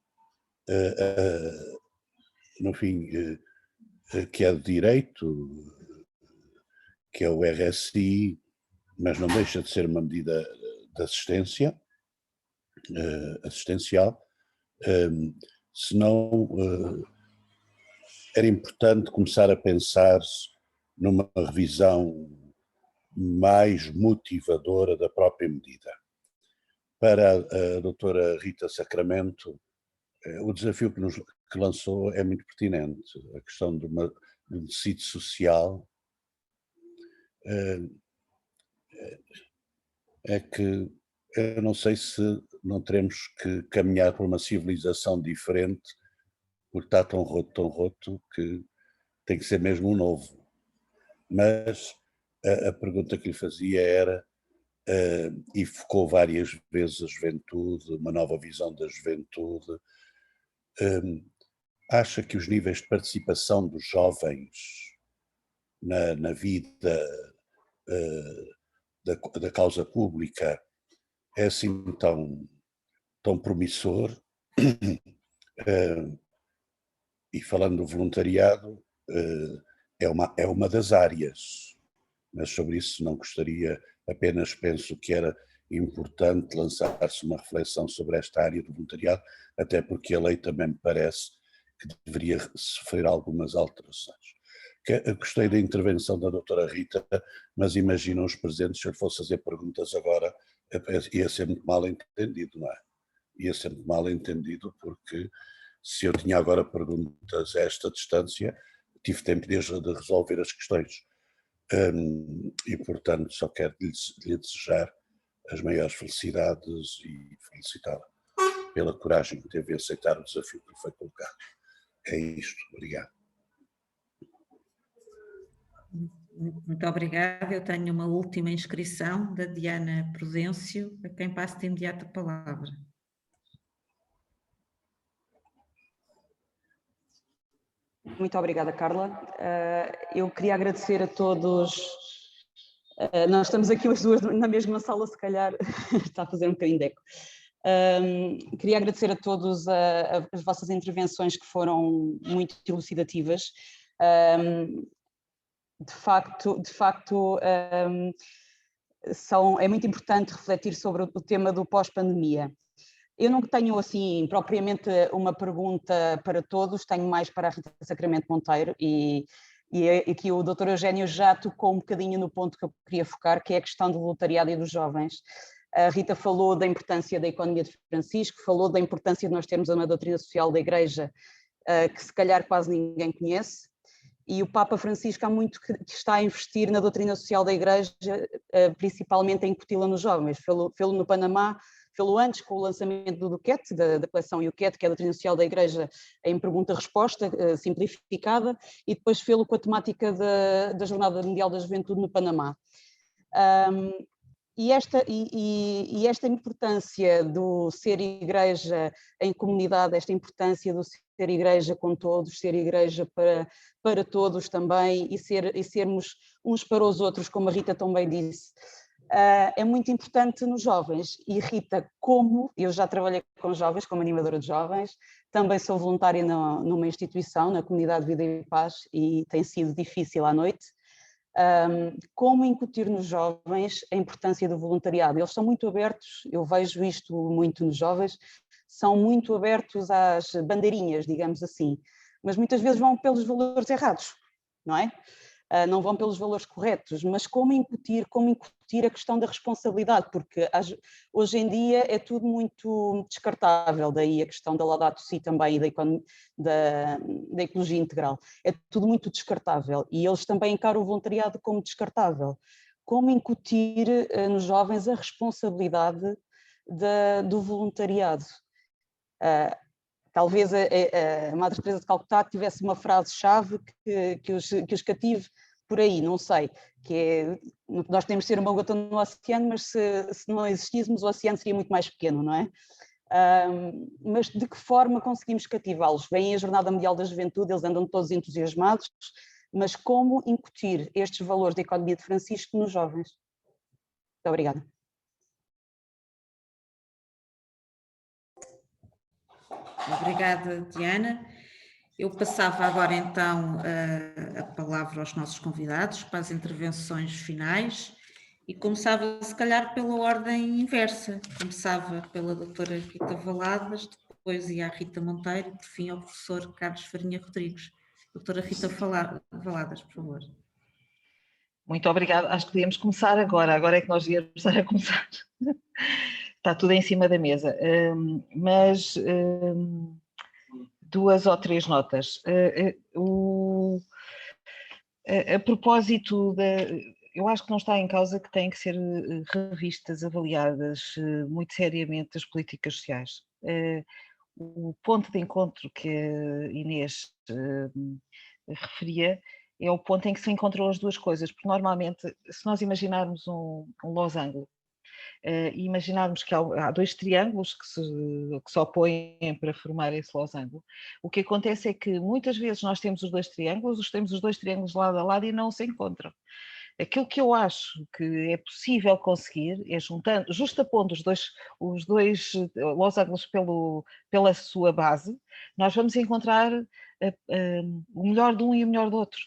no fim, que é de direito, que é o RSI, mas não deixa de ser uma medida de assistência, assistencial, se não era importante começar a pensar numa revisão mais motivadora da própria medida. Para a doutora Rita Sacramento, o desafio que lançou é muito pertinente. A questão de um tecido social é que eu não sei se não teremos que caminhar por uma civilização diferente, porque está tão roto, que tem que ser mesmo um novo. Mas a pergunta que lhe fazia era, e focou várias vezes a juventude, uma nova visão da juventude, acha que os níveis de participação dos jovens na vida da causa pública é assim tão promissor? E falando do voluntariado, é uma das áreas, mas sobre isso não gostaria, apenas penso que era importante lançar-se uma reflexão sobre esta área do voluntariado, até porque a lei também me parece que deveria sofrer algumas alterações. Eu gostei da intervenção da doutora Rita, mas imaginam os presentes, se eu fosse fazer perguntas agora, ia ser muito mal entendido, não é? Ia ser muito mal entendido, porque se eu tinha agora perguntas a esta distância, tive tempo de resolver as questões. E, portanto, só quero lhe desejar as maiores felicidades e felicitá-la pela coragem que teve em aceitar o desafio que lhe foi colocado. É isto. Obrigado. Muito obrigada. Eu tenho uma última inscrição da Diana Prudêncio, a quem passo de imediato a palavra. Muito obrigada, Carla. Eu queria agradecer a todos. Nós estamos aqui as duas na mesma sala, se calhar está a fazer um bocadinho de eco. Queria agradecer a todos as vossas intervenções, que foram muito elucidativas. De facto, é muito importante refletir sobre o tema do pós-pandemia. Eu não tenho, assim, propriamente uma pergunta para todos, tenho mais para a Rita Sacramento Monteiro, e aqui o Dr. Eugénio já tocou um bocadinho no ponto que eu queria focar, que é a questão do voluntariado e dos jovens. A Rita falou da importância da economia de Francisco, falou da importância de nós termos uma doutrina social da Igreja que se calhar quase ninguém conhece, e o Papa Francisco há muito que está a investir na doutrina social da Igreja, principalmente em incuti-la nos jovens. Fê-lo no Panamá, fê-lo antes com o lançamento do Duquette, da coleção Duquette, que é a doutrina social da Igreja em pergunta-resposta simplificada, e depois fê-lo com a temática da Jornada Mundial da Juventude no Panamá. E esta importância do ser igreja em comunidade, esta importância do ser igreja com todos, ser igreja para todos também, e sermos uns para os outros, como a Rita também disse, é muito importante nos jovens. E Rita, como eu já trabalhei com jovens, como animadora de jovens, também sou voluntária numa instituição, na Comunidade Vida e Paz, e tem sido difícil à noite. Como incutir nos jovens a importância do voluntariado. Eles são muito abertos, eu vejo isto muito nos jovens, são muito abertos às bandeirinhas, digamos assim, mas muitas vezes vão pelos valores errados, não é? Não vão pelos valores corretos, mas como incutir a questão da responsabilidade, porque hoje em dia é tudo muito descartável, daí a questão da Laudato Si também e da ecologia integral, é tudo muito descartável, e eles também encaram o voluntariado como descartável. Como incutir nos jovens a responsabilidade do voluntariado? Talvez a Madre Teresa de Calcutá tivesse uma frase-chave que os cative por aí, não sei, que é, nós temos de ser uma gota no oceano, mas se não existíssemos, o oceano seria muito mais pequeno, não é? Mas de que forma conseguimos cativá-los? Vem a Jornada Mundial da Juventude, eles andam todos entusiasmados, mas como incutir estes valores da economia de Francisco nos jovens? Muito obrigada. Obrigada, Diana. Eu passava agora então a palavra aos nossos convidados para as intervenções finais e começava se calhar pela ordem inversa. Começava pela doutora Rita Valadas, depois ia à Rita Monteiro e por fim ao professor Carlos Farinha Rodrigues. Doutora Rita Valadas, por favor. Muito obrigada. Acho que podíamos começar agora é que nós íamos estar a começar. Está tudo em cima da mesa. Mas 2 ou 3 notas. A propósito eu acho que não está em causa que têm que ser revistas, avaliadas muito seriamente as políticas sociais. O ponto de encontro que a Inês referia é o ponto em que se encontram as duas coisas, porque normalmente, se nós imaginarmos um losango, e imaginarmos que há 2 triângulos que se opõem para formar esse losango, o que acontece é que muitas vezes nós temos os 2 triângulos, temos os 2 triângulos lado a lado e não se encontram. Aquilo que eu acho que é possível conseguir é justapondo os dois losangos pela sua base, nós vamos encontrar o melhor de um e o melhor do outro.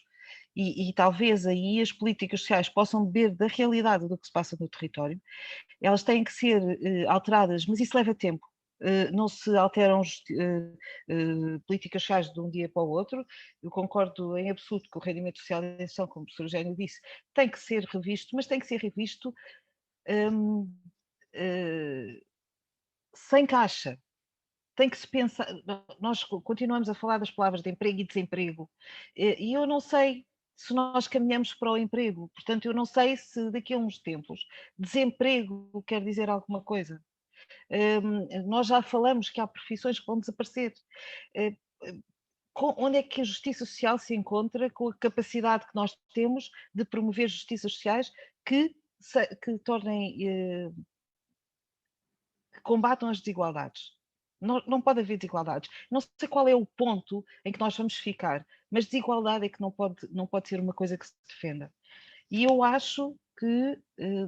E talvez aí as políticas sociais possam beber da realidade do que se passa no território. Elas têm que ser alteradas, mas isso leva tempo. Não se alteram políticas sociais de um dia para o outro. Eu concordo em absoluto que o rendimento social de inserção, como o professor Eugénio disse, tem que ser revisto, mas tem que ser revisto sem caixa. Tem que se pensar, nós continuamos a falar das palavras de emprego e desemprego, e eu não sei se nós caminhamos para o emprego, portanto eu não sei se daqui a uns tempos desemprego quer dizer alguma coisa. Nós já falamos que há profissões que vão desaparecer. Onde é que a justiça social se encontra com a capacidade que nós temos de promover justiças sociais que tornem, que combatam as desigualdades? Não pode haver desigualdades. Não sei qual é o ponto em que nós vamos ficar, mas desigualdade é que não pode ser uma coisa que se defenda. E eu acho que,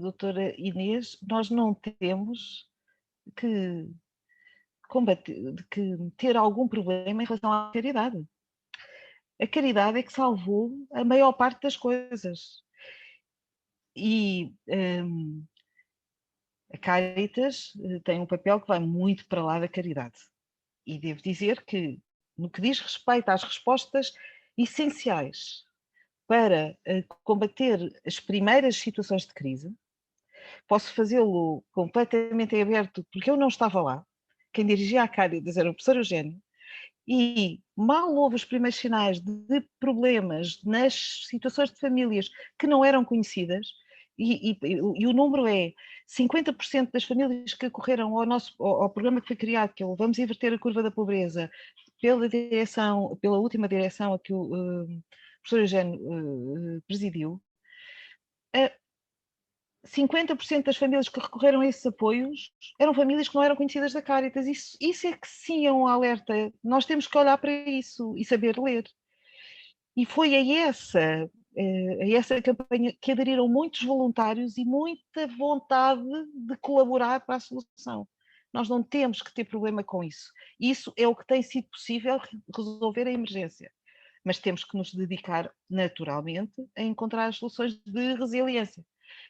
doutora Inês, nós não temos que ter algum problema em relação à caridade. A caridade é que salvou a maior parte das coisas. E a Caritas tem um papel que vai muito para lá da caridade. E devo dizer que, no que diz respeito às respostas essenciais para combater as primeiras situações de crise, posso fazê-lo completamente aberto, porque eu não estava lá. Quem dirigia a Caritas era o professor Eugénio, e mal houve os primeiros sinais de problemas nas situações de famílias que não eram conhecidas, e o número é 50% das famílias que acorreram ao programa que foi criado, que é o Vamos Inverter a Curva da Pobreza, pela última direção a que o professor Eugénio presidiu, 50% das famílias que recorreram a esses apoios eram famílias que não eram conhecidas da Caritas. Isso é que sim é um alerta. Nós temos que olhar para isso e saber ler. E foi a essa campanha que aderiram muitos voluntários e muita vontade de colaborar para a solução. Nós não temos que ter problema com isso. Isso é o que tem sido possível resolver a emergência. Mas temos que nos dedicar naturalmente a encontrar as soluções de resiliência.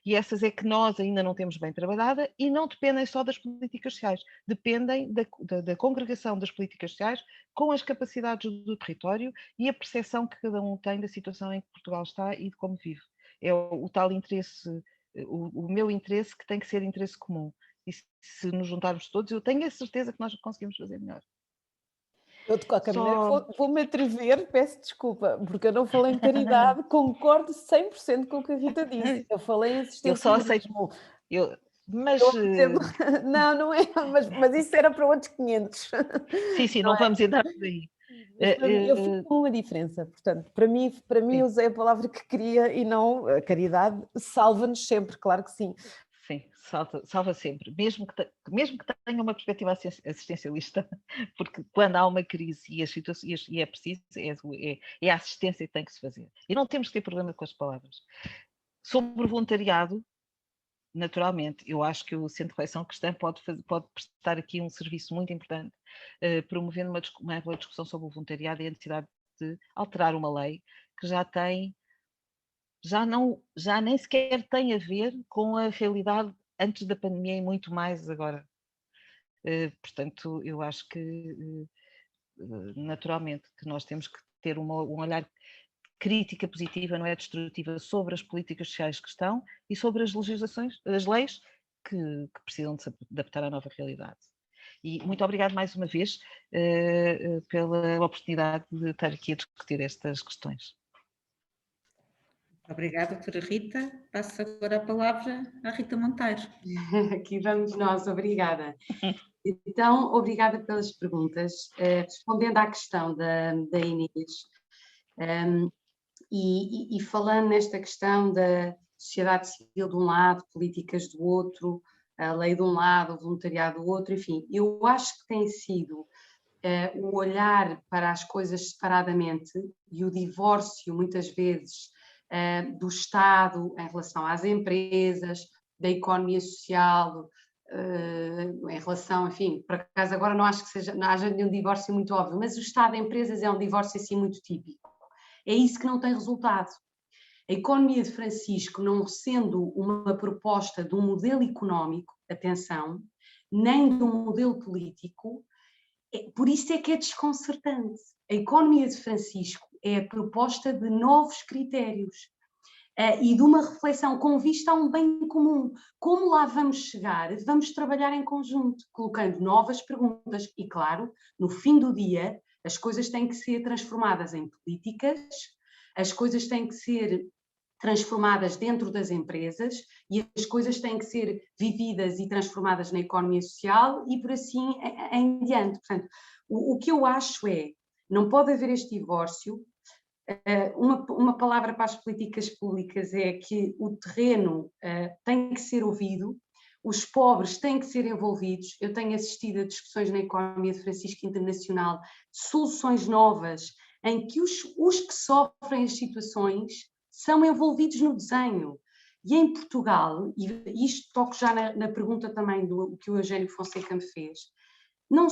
E essas é que nós ainda não temos bem trabalhada e não dependem só das políticas sociais, dependem da congregação das políticas sociais com as capacidades do território e a percepção que cada um tem da situação em que Portugal está e de como vive. É o tal interesse, o meu interesse, que tem que ser interesse comum. E se nos juntarmos todos, eu tenho a certeza que nós conseguimos fazer melhor. Eu, de qualquer maneira, vou-me atrever, peço desculpa, porque eu não falei em caridade, concordo 100% com o que a Rita disse. Eu falei em assistência. Eu só aceito. Mas... Não é, mas isso era para outros 500. Sim, não vamos entrar por aí. Eu fico com uma diferença, portanto, para mim eu usei a palavra que queria e não a caridade, salva-nos sempre, claro que sim. Sim, salva sempre, mesmo que tenha uma perspectiva assistencialista, porque quando há uma crise e é preciso, é a assistência que tem que se fazer. E não temos que ter problema com as palavras. Sobre o voluntariado, naturalmente, eu acho que o Centro de Reflexão Cristã pode prestar aqui um serviço muito importante, promovendo uma boa discussão sobre o voluntariado e a necessidade de alterar uma lei que já nem sequer tem a ver com a realidade antes da pandemia e muito mais agora. Portanto, eu acho que, naturalmente, que nós temos que ter um olhar crítica positiva, não é destrutiva, sobre as políticas sociais que estão e sobre as legislações, as leis que precisam de se adaptar à nova realidade. E muito obrigado mais uma vez pela oportunidade de estar aqui a discutir estas questões. Obrigada, doutora Rita. Passo agora a palavra à Rita Monteiro. Aqui vamos nós, obrigada. Então, obrigada pelas perguntas. Respondendo à questão da Inês, e falando nesta questão da sociedade civil de um lado, políticas do outro, a lei de um lado, o voluntariado do outro, enfim, eu acho que tem sido o olhar para as coisas separadamente e o divórcio, muitas vezes, do Estado em relação às empresas, da economia social, em relação, enfim, por acaso agora não acho que não haja nenhum divórcio muito óbvio, mas o Estado de empresas é um divórcio assim muito típico. É isso que não tem resultado. A economia de Francisco, não sendo uma proposta de um modelo económico, atenção, nem de um modelo político, por isso é que é desconcertante. A economia de Francisco é a proposta de novos critérios e de uma reflexão com vista a um bem comum. Como lá vamos chegar? Vamos trabalhar em conjunto, colocando novas perguntas e, claro, no fim do dia, as coisas têm que ser transformadas em políticas, as coisas têm que ser transformadas dentro das empresas e as coisas têm que ser vividas e transformadas na economia social e por assim em diante. Portanto, o que eu acho é, não pode haver este divórcio. Uma palavra para as políticas públicas é que o terreno tem que ser ouvido, os pobres têm que ser envolvidos. Eu tenho assistido a discussões na economia de Francisco Internacional de soluções novas em que os que sofrem as situações são envolvidos no desenho. E em Portugal, e isto toco já na pergunta também do que o Eugênio Fonseca me fez, não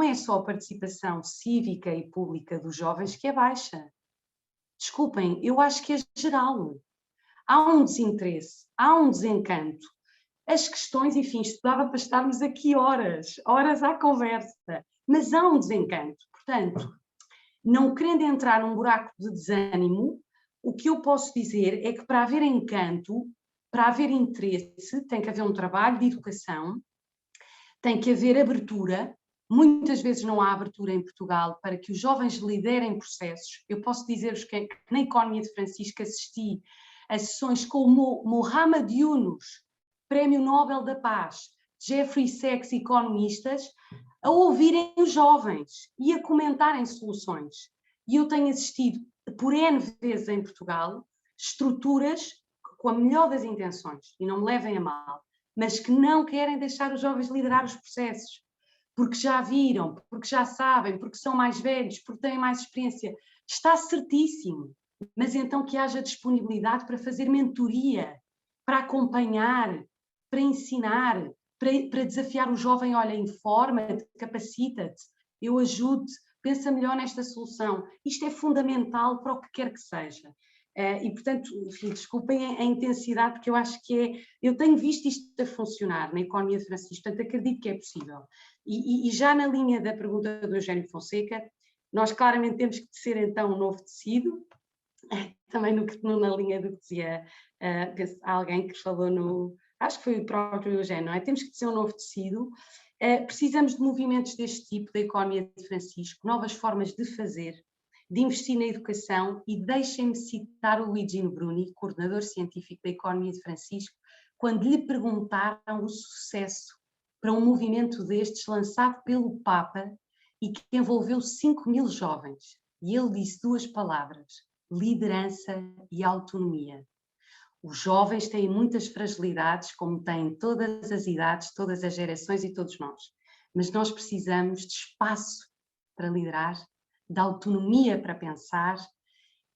é só a participação cívica e pública dos jovens que é baixa. Desculpem, eu acho que é geral. Há um desinteresse, há um desencanto. As questões, enfim, estudava para estarmos aqui horas à conversa, mas há um desencanto. Portanto, não querendo entrar num buraco de desânimo, o que eu posso dizer é que para haver encanto, para haver interesse, tem que haver um trabalho de educação, tem que haver abertura. Muitas vezes não há abertura em Portugal para que os jovens liderem processos. Eu posso dizer-vos que na economia de Francisco assisti a sessões com o Mohamed Yunus, Prémio Nobel da Paz, Jeffrey Sachs, economistas, a ouvirem os jovens e a comentarem soluções. E eu tenho assistido por N vezes em Portugal estruturas com a melhor das intenções, e não me levem a mal, mas que não querem deixar os jovens liderar os processos, porque já viram, porque já sabem, porque são mais velhos, porque têm mais experiência. Está certíssimo, mas então que haja disponibilidade para fazer mentoria, para acompanhar, para ensinar, para desafiar o jovem, olha, informa-te, capacita-te, eu ajudo-te, pensa melhor nesta solução. Isto é fundamental para o que quer que seja. E, portanto, enfim, desculpem a intensidade, porque eu acho que eu tenho visto isto a funcionar na economia de Francisco, portanto, acredito que é possível. E já na linha da pergunta do Eugênio Fonseca, nós claramente temos que tecer então um novo tecido, também na linha do que dizia alguém que falou acho que foi o próprio Eugênio, não é? Temos que tecer um novo tecido, precisamos de movimentos deste tipo da economia de Francisco, novas formas de fazer, de investir na educação, e deixem-me citar o Luigino Bruni, coordenador científico da economia de Francisco, quando lhe perguntaram o sucesso para um movimento destes lançado pelo Papa e que envolveu 5.000 jovens. E ele disse 2 palavras: liderança e autonomia. Os jovens têm muitas fragilidades, como têm todas as idades, todas as gerações e todos nós. Mas nós precisamos de espaço para liderar, de autonomia para pensar,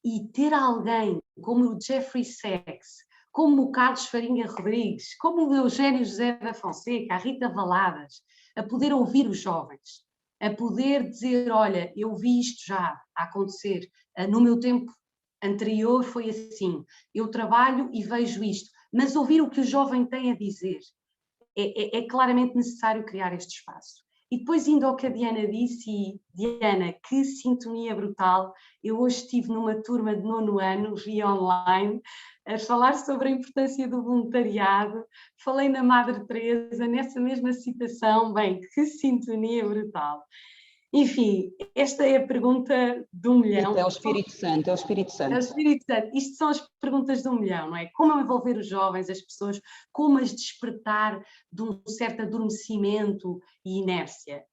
e ter alguém como o Jeffrey Sachs, como o Carlos Farinha Rodrigues, como o Eugênio José da Fonseca, a Rita Valadas, a poder ouvir os jovens, a poder dizer, olha, eu vi isto já a acontecer, no meu tempo anterior foi assim, eu trabalho e vejo isto, mas ouvir o que o jovem tem a dizer, é claramente necessário criar este espaço. E depois, indo ao que a Diana disse, e Diana, que sintonia brutal, eu hoje estive numa turma de 9º ano, via online, a falar sobre a importância do voluntariado, falei na Madre Teresa, nessa mesma citação, bem, que sintonia brutal. Enfim, esta é a pergunta de 1 milhão. É o Espírito Santo, é o Espírito Santo. É o Espírito Santo. Isto são as perguntas de 1 milhão, não é? Como envolver os jovens, as pessoas, como as despertar de um certo adormecimento e inércia.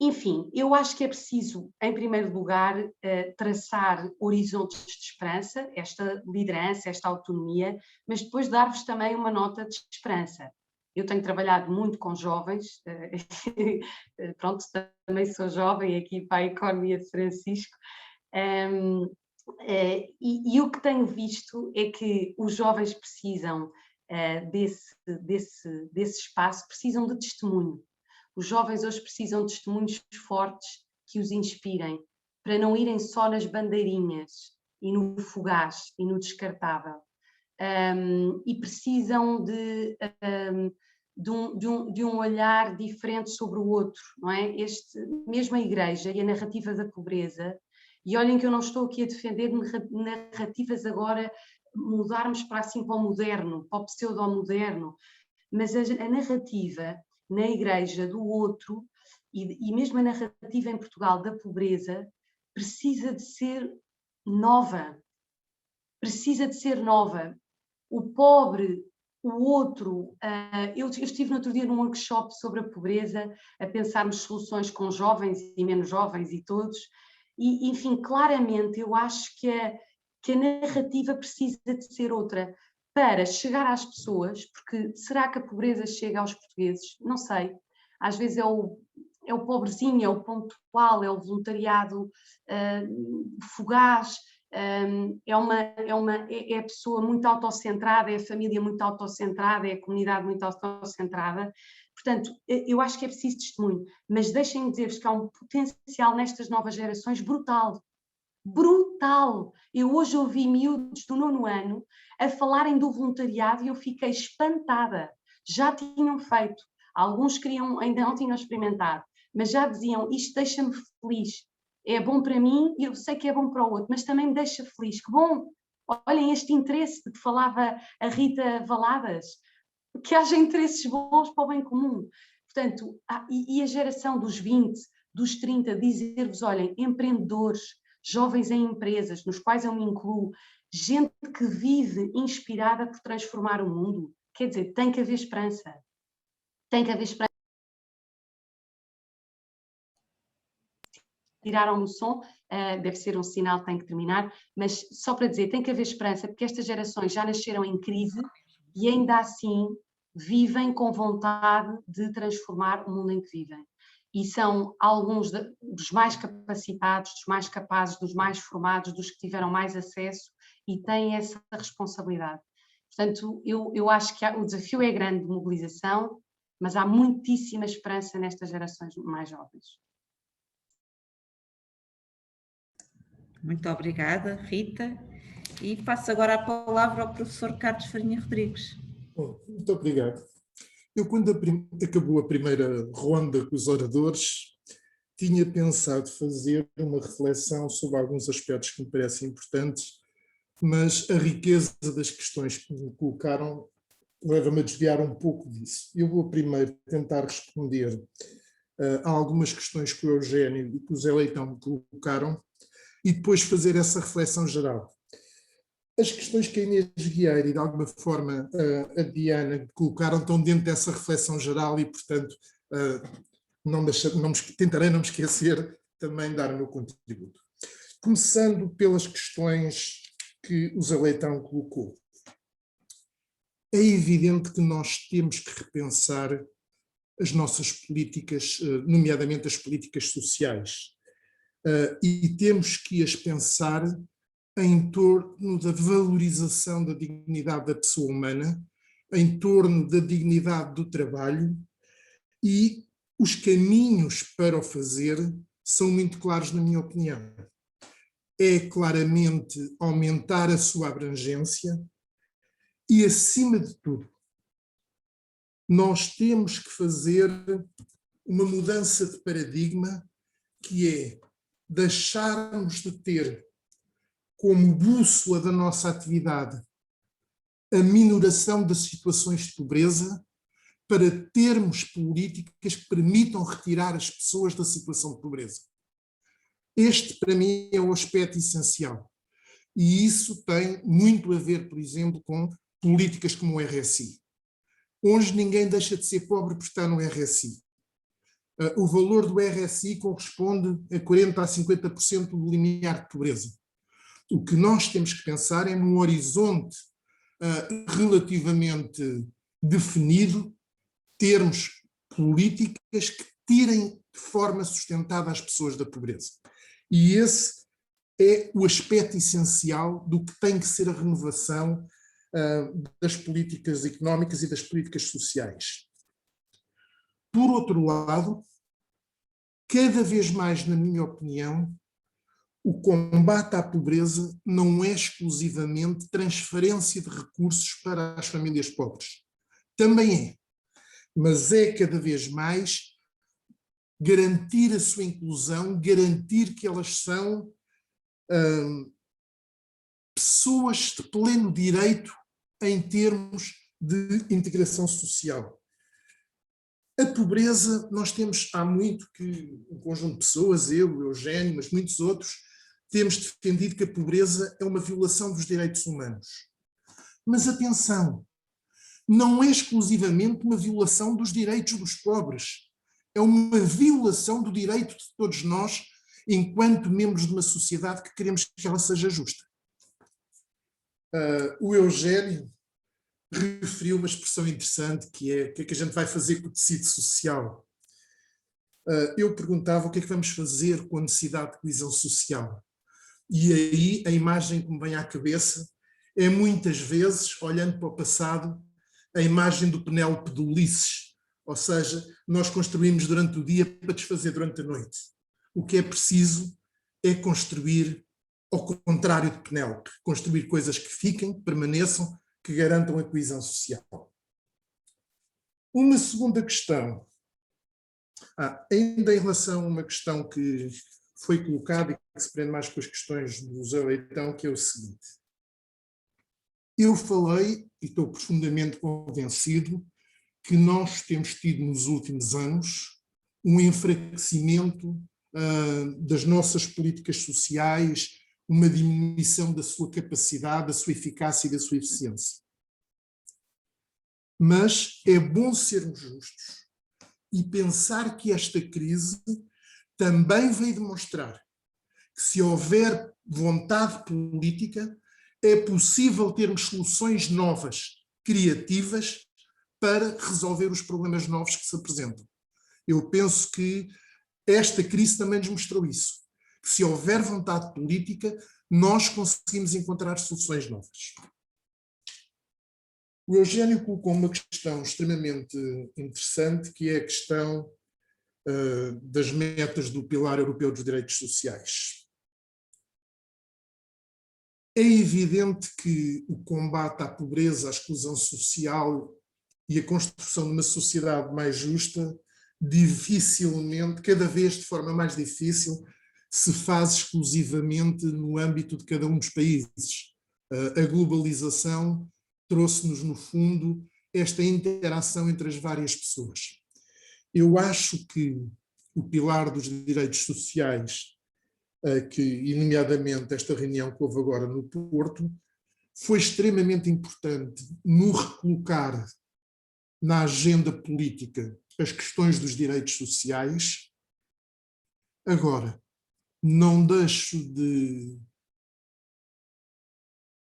Enfim, eu acho que é preciso, em primeiro lugar, traçar horizontes de esperança, esta liderança, esta autonomia, mas depois dar-vos também uma nota de esperança. Eu tenho trabalhado muito com jovens, pronto, também sou jovem aqui para a Economia de Francisco, e o que tenho visto é que os jovens precisam desse espaço, precisam de testemunho. Os jovens hoje precisam de testemunhos fortes que os inspirem, para não irem só nas bandeirinhas e no fugaz e no descartável. E precisam de um olhar diferente sobre o outro, não é? Mesmo a Igreja e a narrativa da pobreza, e olhem que eu não estou aqui a defender narrativas agora, mudarmos para o moderno, para o pseudo-moderno, mas a narrativa na Igreja do outro, e mesmo a narrativa em Portugal da pobreza, precisa de ser nova. Precisa de ser nova. O pobre, o outro... Eu estive no outro dia num workshop sobre a pobreza, a pensarmos soluções com jovens e menos jovens e todos, e, enfim, claramente eu acho que a narrativa precisa de ser outra, para chegar às pessoas, porque será que a pobreza chega aos portugueses? Não sei. Às vezes é o pobrezinho, é o pontual, é o voluntariado fugaz, é a pessoa muito autocentrada, é a família muito autocentrada, é a comunidade muito autocentrada. Portanto, eu acho que é preciso testemunho, mas deixem-me dizer-vos que há um potencial nestas novas gerações brutal. Brutal! Eu hoje ouvi miúdos do 9º ano a falarem do voluntariado e eu fiquei espantada. Já tinham feito, alguns ainda não tinham experimentado, mas já diziam, isto deixa-me feliz, é bom para mim e eu sei que é bom para o outro, mas também me deixa feliz. Que bom! Olhem este interesse de que falava a Rita Valadas, que haja interesses bons para o bem comum. Portanto, e a geração dos 20, dos 30, dizer-vos, olhem, empreendedores, jovens em empresas, nos quais eu me incluo, gente que vive inspirada por transformar o mundo. Quer dizer, tem que haver esperança. Tem que haver esperança. Tiraram-me o som, deve ser um sinal, tem que terminar, mas só para dizer, tem que haver esperança, porque estas gerações já nasceram em crise e ainda assim vivem com vontade de transformar o mundo em que vivem. E são alguns dos mais capacitados, dos mais capazes, dos mais formados, dos que tiveram mais acesso e têm essa responsabilidade. Portanto, eu acho que o desafio é grande de mobilização, mas há muitíssima esperança nestas gerações mais jovens. Muito obrigada, Rita. E passo agora a palavra ao professor Carlos Farinha Rodrigues. Bom, muito obrigado. Eu, quando acabou a primeira ronda com os oradores, tinha pensado fazer uma reflexão sobre alguns aspectos que me parecem importantes, mas a riqueza das questões que me colocaram leva-me a desviar um pouco disso. Eu vou primeiro tentar responder a algumas questões que o Eugênio e que o Zé Leitão me colocaram e depois fazer essa reflexão geral. As questões que a Inês Vieira e, de alguma forma, a Diana colocaram estão dentro dessa reflexão geral e, portanto, tentarei não me esquecer também de dar o meu contributo. Começando pelas questões que o Zé Leitão colocou. É evidente que nós temos que repensar as nossas políticas, nomeadamente as políticas sociais, e temos que as pensar em torno da valorização da dignidade da pessoa humana, em torno da dignidade do trabalho, e os caminhos para o fazer são muito claros, na minha opinião. É claramente aumentar a sua abrangência e, acima de tudo, nós temos que fazer uma mudança de paradigma, que é deixarmos de ter como bússola da nossa atividade a minoração das situações de pobreza, para termos políticas que permitam retirar as pessoas da situação de pobreza. Este, para mim, é o aspecto essencial. E isso tem muito a ver, por exemplo, com políticas como o RSI. Hoje ninguém deixa de ser pobre por estar no RSI. O valor do RSI corresponde a 40% a 50% do limiar de pobreza. O que nós temos que pensar é num horizonte relativamente definido, termos políticas que tirem de forma sustentada as pessoas da pobreza. E esse é o aspecto essencial do que tem que ser a renovação das políticas económicas e das políticas sociais. Por outro lado, cada vez mais, na minha opinião, o combate à pobreza não é exclusivamente transferência de recursos para as famílias pobres. Também é. Mas é cada vez mais garantir a sua inclusão, garantir que elas são pessoas de pleno direito em termos de integração social. A pobreza, nós temos há muito que um conjunto de pessoas, eu, o Eugénio, mas muitos outros, temos defendido que a pobreza é uma violação dos direitos humanos. Mas atenção, não é exclusivamente uma violação dos direitos dos pobres, é uma violação do direito de todos nós, enquanto membros de uma sociedade que queremos que ela seja justa. O Eugénio referiu uma expressão interessante, que é: o que é que a gente vai fazer com o tecido social? Eu perguntava o que é que vamos fazer com a necessidade de coesão social. E aí a imagem que me vem à cabeça é, muitas vezes, olhando para o passado, a imagem do Penélope de Ulisses, ou seja, nós construímos durante o dia para desfazer durante a noite. O que é preciso é construir ao contrário de Penélope, construir coisas que fiquem, que permaneçam, que garantam a coesão social. Uma segunda questão, ainda em relação a uma questão que foi colocada e que se prende mais com as questões do Zé Leitão, que é o seguinte: eu falei, e estou profundamente convencido, que nós temos tido nos últimos anos um enfraquecimento das nossas políticas sociais, uma diminuição da sua capacidade, da sua eficácia e da sua eficiência. Mas é bom sermos justos e pensar que esta crise também veio demonstrar que, se houver vontade política, é possível termos soluções novas, criativas, para resolver os problemas novos que se apresentam. Eu penso que esta crise também nos mostrou isso, que se houver vontade política, nós conseguimos encontrar soluções novas. O Eugénio colocou uma questão extremamente interessante, que é a questão das metas do Pilar Europeu dos Direitos Sociais. É evidente que o combate à pobreza, à exclusão social e a construção de uma sociedade mais justa, dificilmente, cada vez de forma mais difícil, se faz exclusivamente no âmbito de cada um dos países. A globalização trouxe-nos, no fundo, esta interação entre as várias pessoas. Eu acho que o pilar dos direitos sociais, e nomeadamente esta reunião que houve agora no Porto, foi extremamente importante no recolocar na agenda política as questões dos direitos sociais. Agora, não deixo de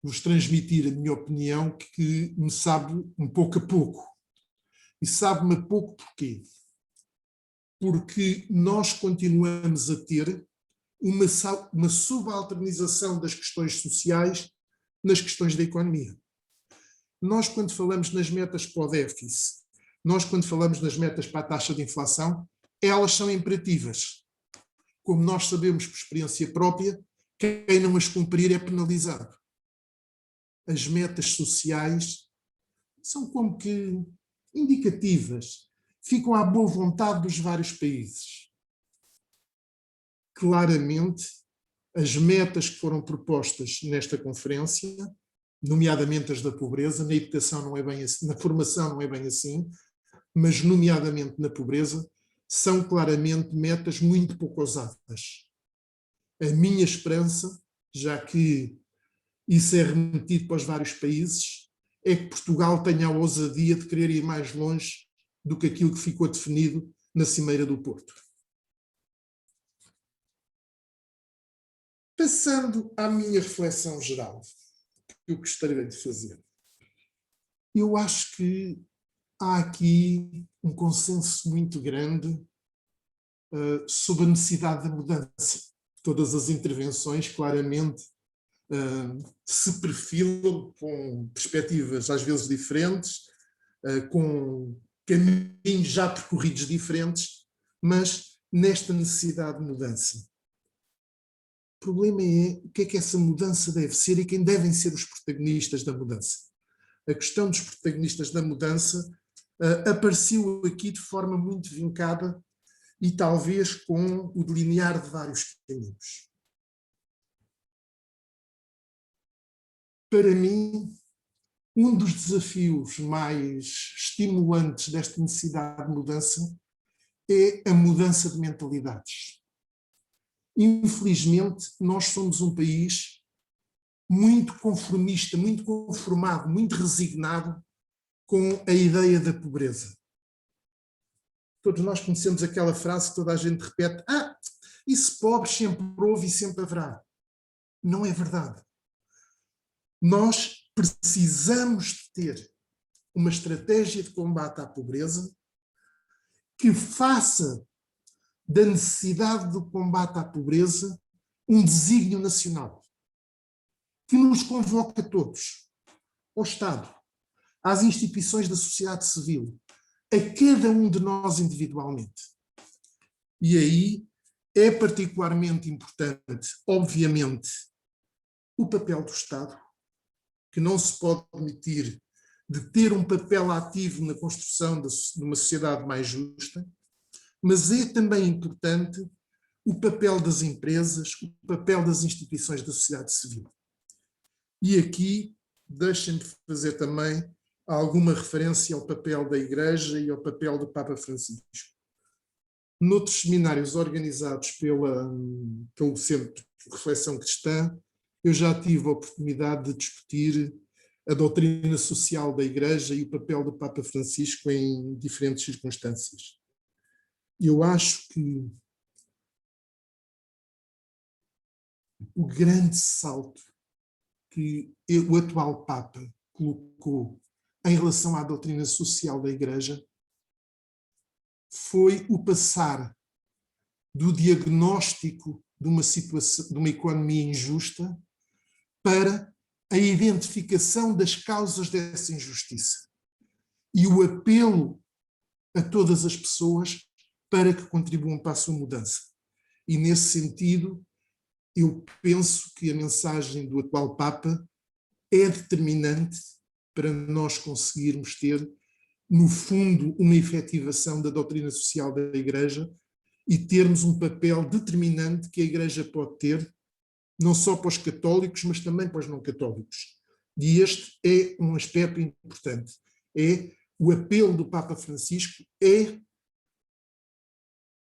vos transmitir a minha opinião, que me sabe um pouco a pouco. E sabe-me a pouco porquê? Porque nós continuamos a ter uma subalternização das questões sociais nas questões da economia. Nós, quando falamos nas metas para o déficit, nós, quando falamos nas metas para a taxa de inflação, elas são imperativas. Como nós sabemos por experiência própria, quem não as cumprir é penalizado. As metas sociais são como que indicativas, ficam à boa vontade dos vários países. Claramente, as metas que foram propostas nesta conferência, nomeadamente as da pobreza, na educação não é bem assim, na formação não é bem assim, mas nomeadamente na pobreza, são claramente metas muito pouco ousadas. A minha esperança, já que isso é remetido para os vários países, é que Portugal tenha a ousadia de querer ir mais longe do que aquilo que ficou definido na Cimeira do Porto. Passando à minha reflexão geral, que eu gostaria de fazer, eu acho que há aqui um consenso muito grande sobre a necessidade da mudança. Todas as intervenções claramente se perfilam com perspectivas às vezes diferentes, com caminhos já percorridos diferentes, mas nesta necessidade de mudança. O problema é o que é que essa mudança deve ser e quem devem ser os protagonistas da mudança. A questão dos protagonistas da mudança apareceu aqui de forma muito vincada e talvez com o delinear de vários caminhos. Para mim, um dos desafios mais estimulantes desta necessidade de mudança é a mudança de mentalidades. Infelizmente, nós somos um país muito conformista, muito conformado, muito resignado com a ideia da pobreza. Todos nós conhecemos aquela frase que toda a gente repete: isso pobres sempre houve e sempre haverá. Não é verdade. Nós precisamos de ter uma estratégia de combate à pobreza que faça da necessidade do combate à pobreza um desígnio nacional, que nos convoque a todos, ao Estado, às instituições da sociedade civil, a cada um de nós individualmente. E aí é particularmente importante, obviamente, o papel do Estado, que não se pode permitir de ter um papel ativo na construção de uma sociedade mais justa, mas é também importante o papel das empresas, o papel das instituições da sociedade civil. E aqui deixem-me fazer também alguma referência ao papel da Igreja e ao papel do Papa Francisco. Noutros seminários organizados pelo Centro de Reflexão Cristã, eu já tive a oportunidade de discutir a doutrina social da Igreja e o papel do Papa Francisco em diferentes circunstâncias. Eu acho que o grande salto que o atual Papa colocou em relação à doutrina social da Igreja foi o passar do diagnóstico de uma situação, de uma economia injusta, para a identificação das causas dessa injustiça e o apelo a todas as pessoas para que contribuam para a sua mudança. E nesse sentido, eu penso que a mensagem do atual Papa é determinante para nós conseguirmos ter, no fundo, uma efetivação da doutrina social da Igreja e termos um papel determinante que a Igreja pode ter, não só para os católicos, mas também para os não católicos. E este é um aspecto importante. É o apelo do Papa Francisco, é,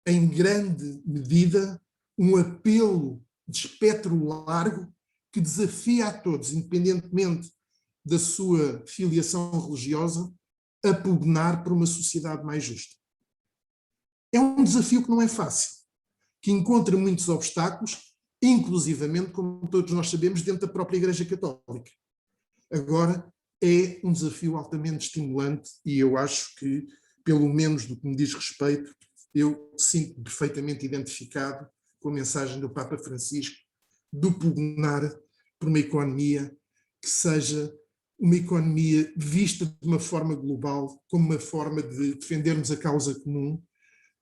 em grande medida, um apelo de espectro largo que desafia a todos, independentemente da sua filiação religiosa, a pugnar por uma sociedade mais justa. É um desafio que não é fácil, que encontra muitos obstáculos, inclusivamente, como todos nós sabemos, dentro da própria Igreja Católica. Agora, é um desafio altamente estimulante e eu acho que, pelo menos do que me diz respeito, eu sinto-me perfeitamente identificado com a mensagem do Papa Francisco de pugnar por uma economia que seja uma economia vista de uma forma global, como uma forma de defendermos a causa comum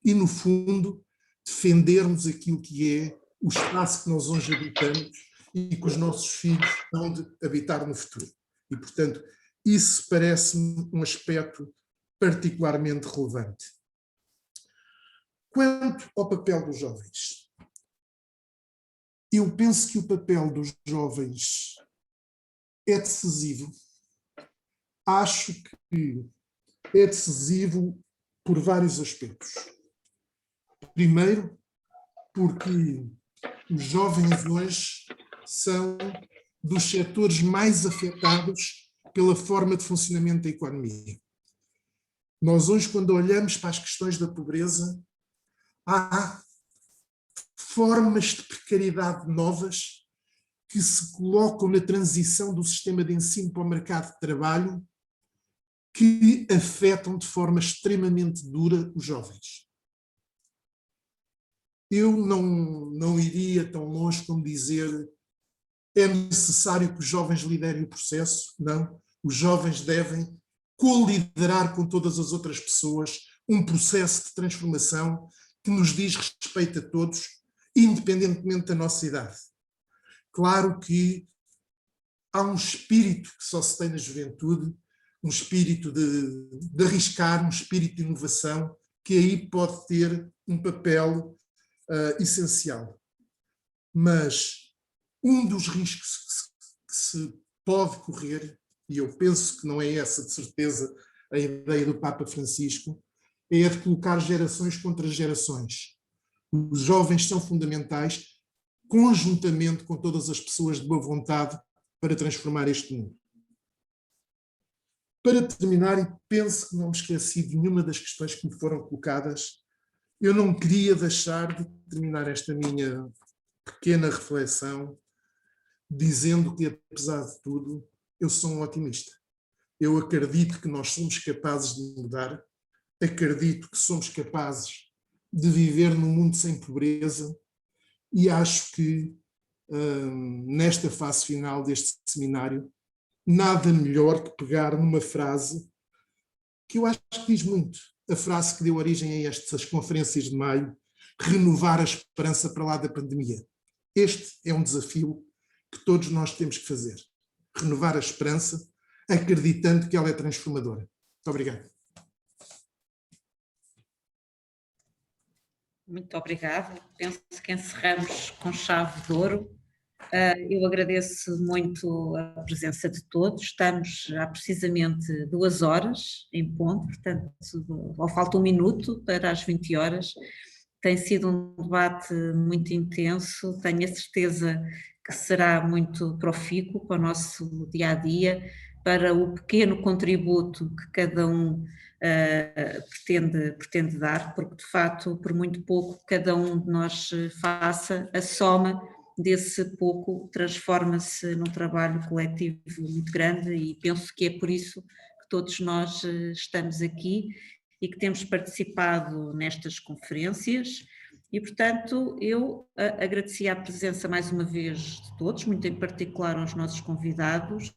e, no fundo, defendermos aquilo que é o espaço que nós hoje habitamos e que os nossos filhos vão de habitar no futuro. E, portanto, isso parece-me um aspecto particularmente relevante. Quanto ao papel dos jovens, eu penso que o papel dos jovens é decisivo. Acho que é decisivo por vários aspectos. Primeiro, porque os jovens hoje são dos setores mais afetados pela forma de funcionamento da economia. Nós hoje, quando olhamos para as questões da pobreza, há formas de precariedade novas que se colocam na transição do sistema de ensino para o mercado de trabalho que afetam de forma extremamente dura os jovens. Eu não iria tão longe como dizer é necessário que os jovens liderem o processo. Não, os jovens devem co-liderar com todas as outras pessoas um processo de transformação que nos diz respeito a todos, independentemente da nossa idade. Claro que há um espírito que só se tem na juventude, um espírito de arriscar, um espírito de inovação, que aí pode ter um papel essencial. Mas um dos riscos que se pode correr, e eu penso que não é essa de certeza a ideia do Papa Francisco, é a de colocar gerações contra gerações. Os jovens são fundamentais, conjuntamente com todas as pessoas de boa vontade, para transformar este mundo. Para terminar, e penso que não me esqueci de nenhuma das questões que me foram colocadas, eu não queria deixar de terminar esta minha pequena reflexão dizendo que, apesar de tudo, eu sou um otimista. Eu acredito que nós somos capazes de mudar, acredito que somos capazes de viver num mundo sem pobreza e acho que, nesta fase final deste seminário, nada melhor que pegar numa frase que eu acho que diz muito, a frase que deu origem a estas conferências de maio, renovar a esperança para lá da pandemia. Este é um desafio que todos nós temos que fazer. Renovar a esperança, acreditando que ela é transformadora. Muito obrigado. Muito obrigada. Penso que encerramos com chave de ouro. Eu agradeço muito a presença de todos. Estamos há precisamente 2 horas em ponto, portanto, falta 1 minuto para as 20 horas. Tem sido um debate muito intenso, tenho a certeza que será muito profícuo para o nosso dia-a-dia, para o pequeno contributo que cada um pretende dar, porque de facto, por muito pouco que cada um de nós faça, a soma desse pouco transforma-se num trabalho coletivo muito grande e penso que é por isso que todos nós estamos aqui e que temos participado nestas conferências e, portanto, eu agradecia a presença mais uma vez de todos, muito em particular aos nossos convidados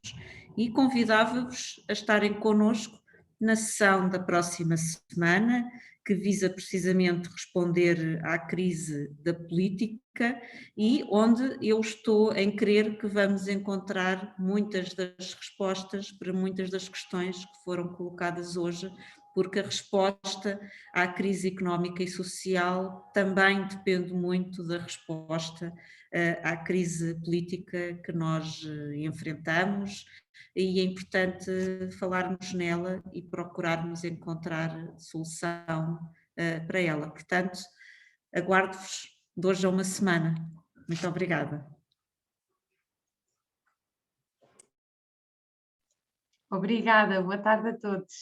e convidava-vos a estarem connosco na sessão da próxima semana, que visa precisamente responder à crise da política e onde eu estou em crer que vamos encontrar muitas das respostas para muitas das questões que foram colocadas hoje, porque a resposta à crise económica e social também depende muito da resposta à crise política que nós enfrentamos e é importante falarmos nela e procurarmos encontrar solução para ela. Portanto, aguardo-vos de hoje a 1 semana. Muito obrigada. Obrigada, boa tarde a todos.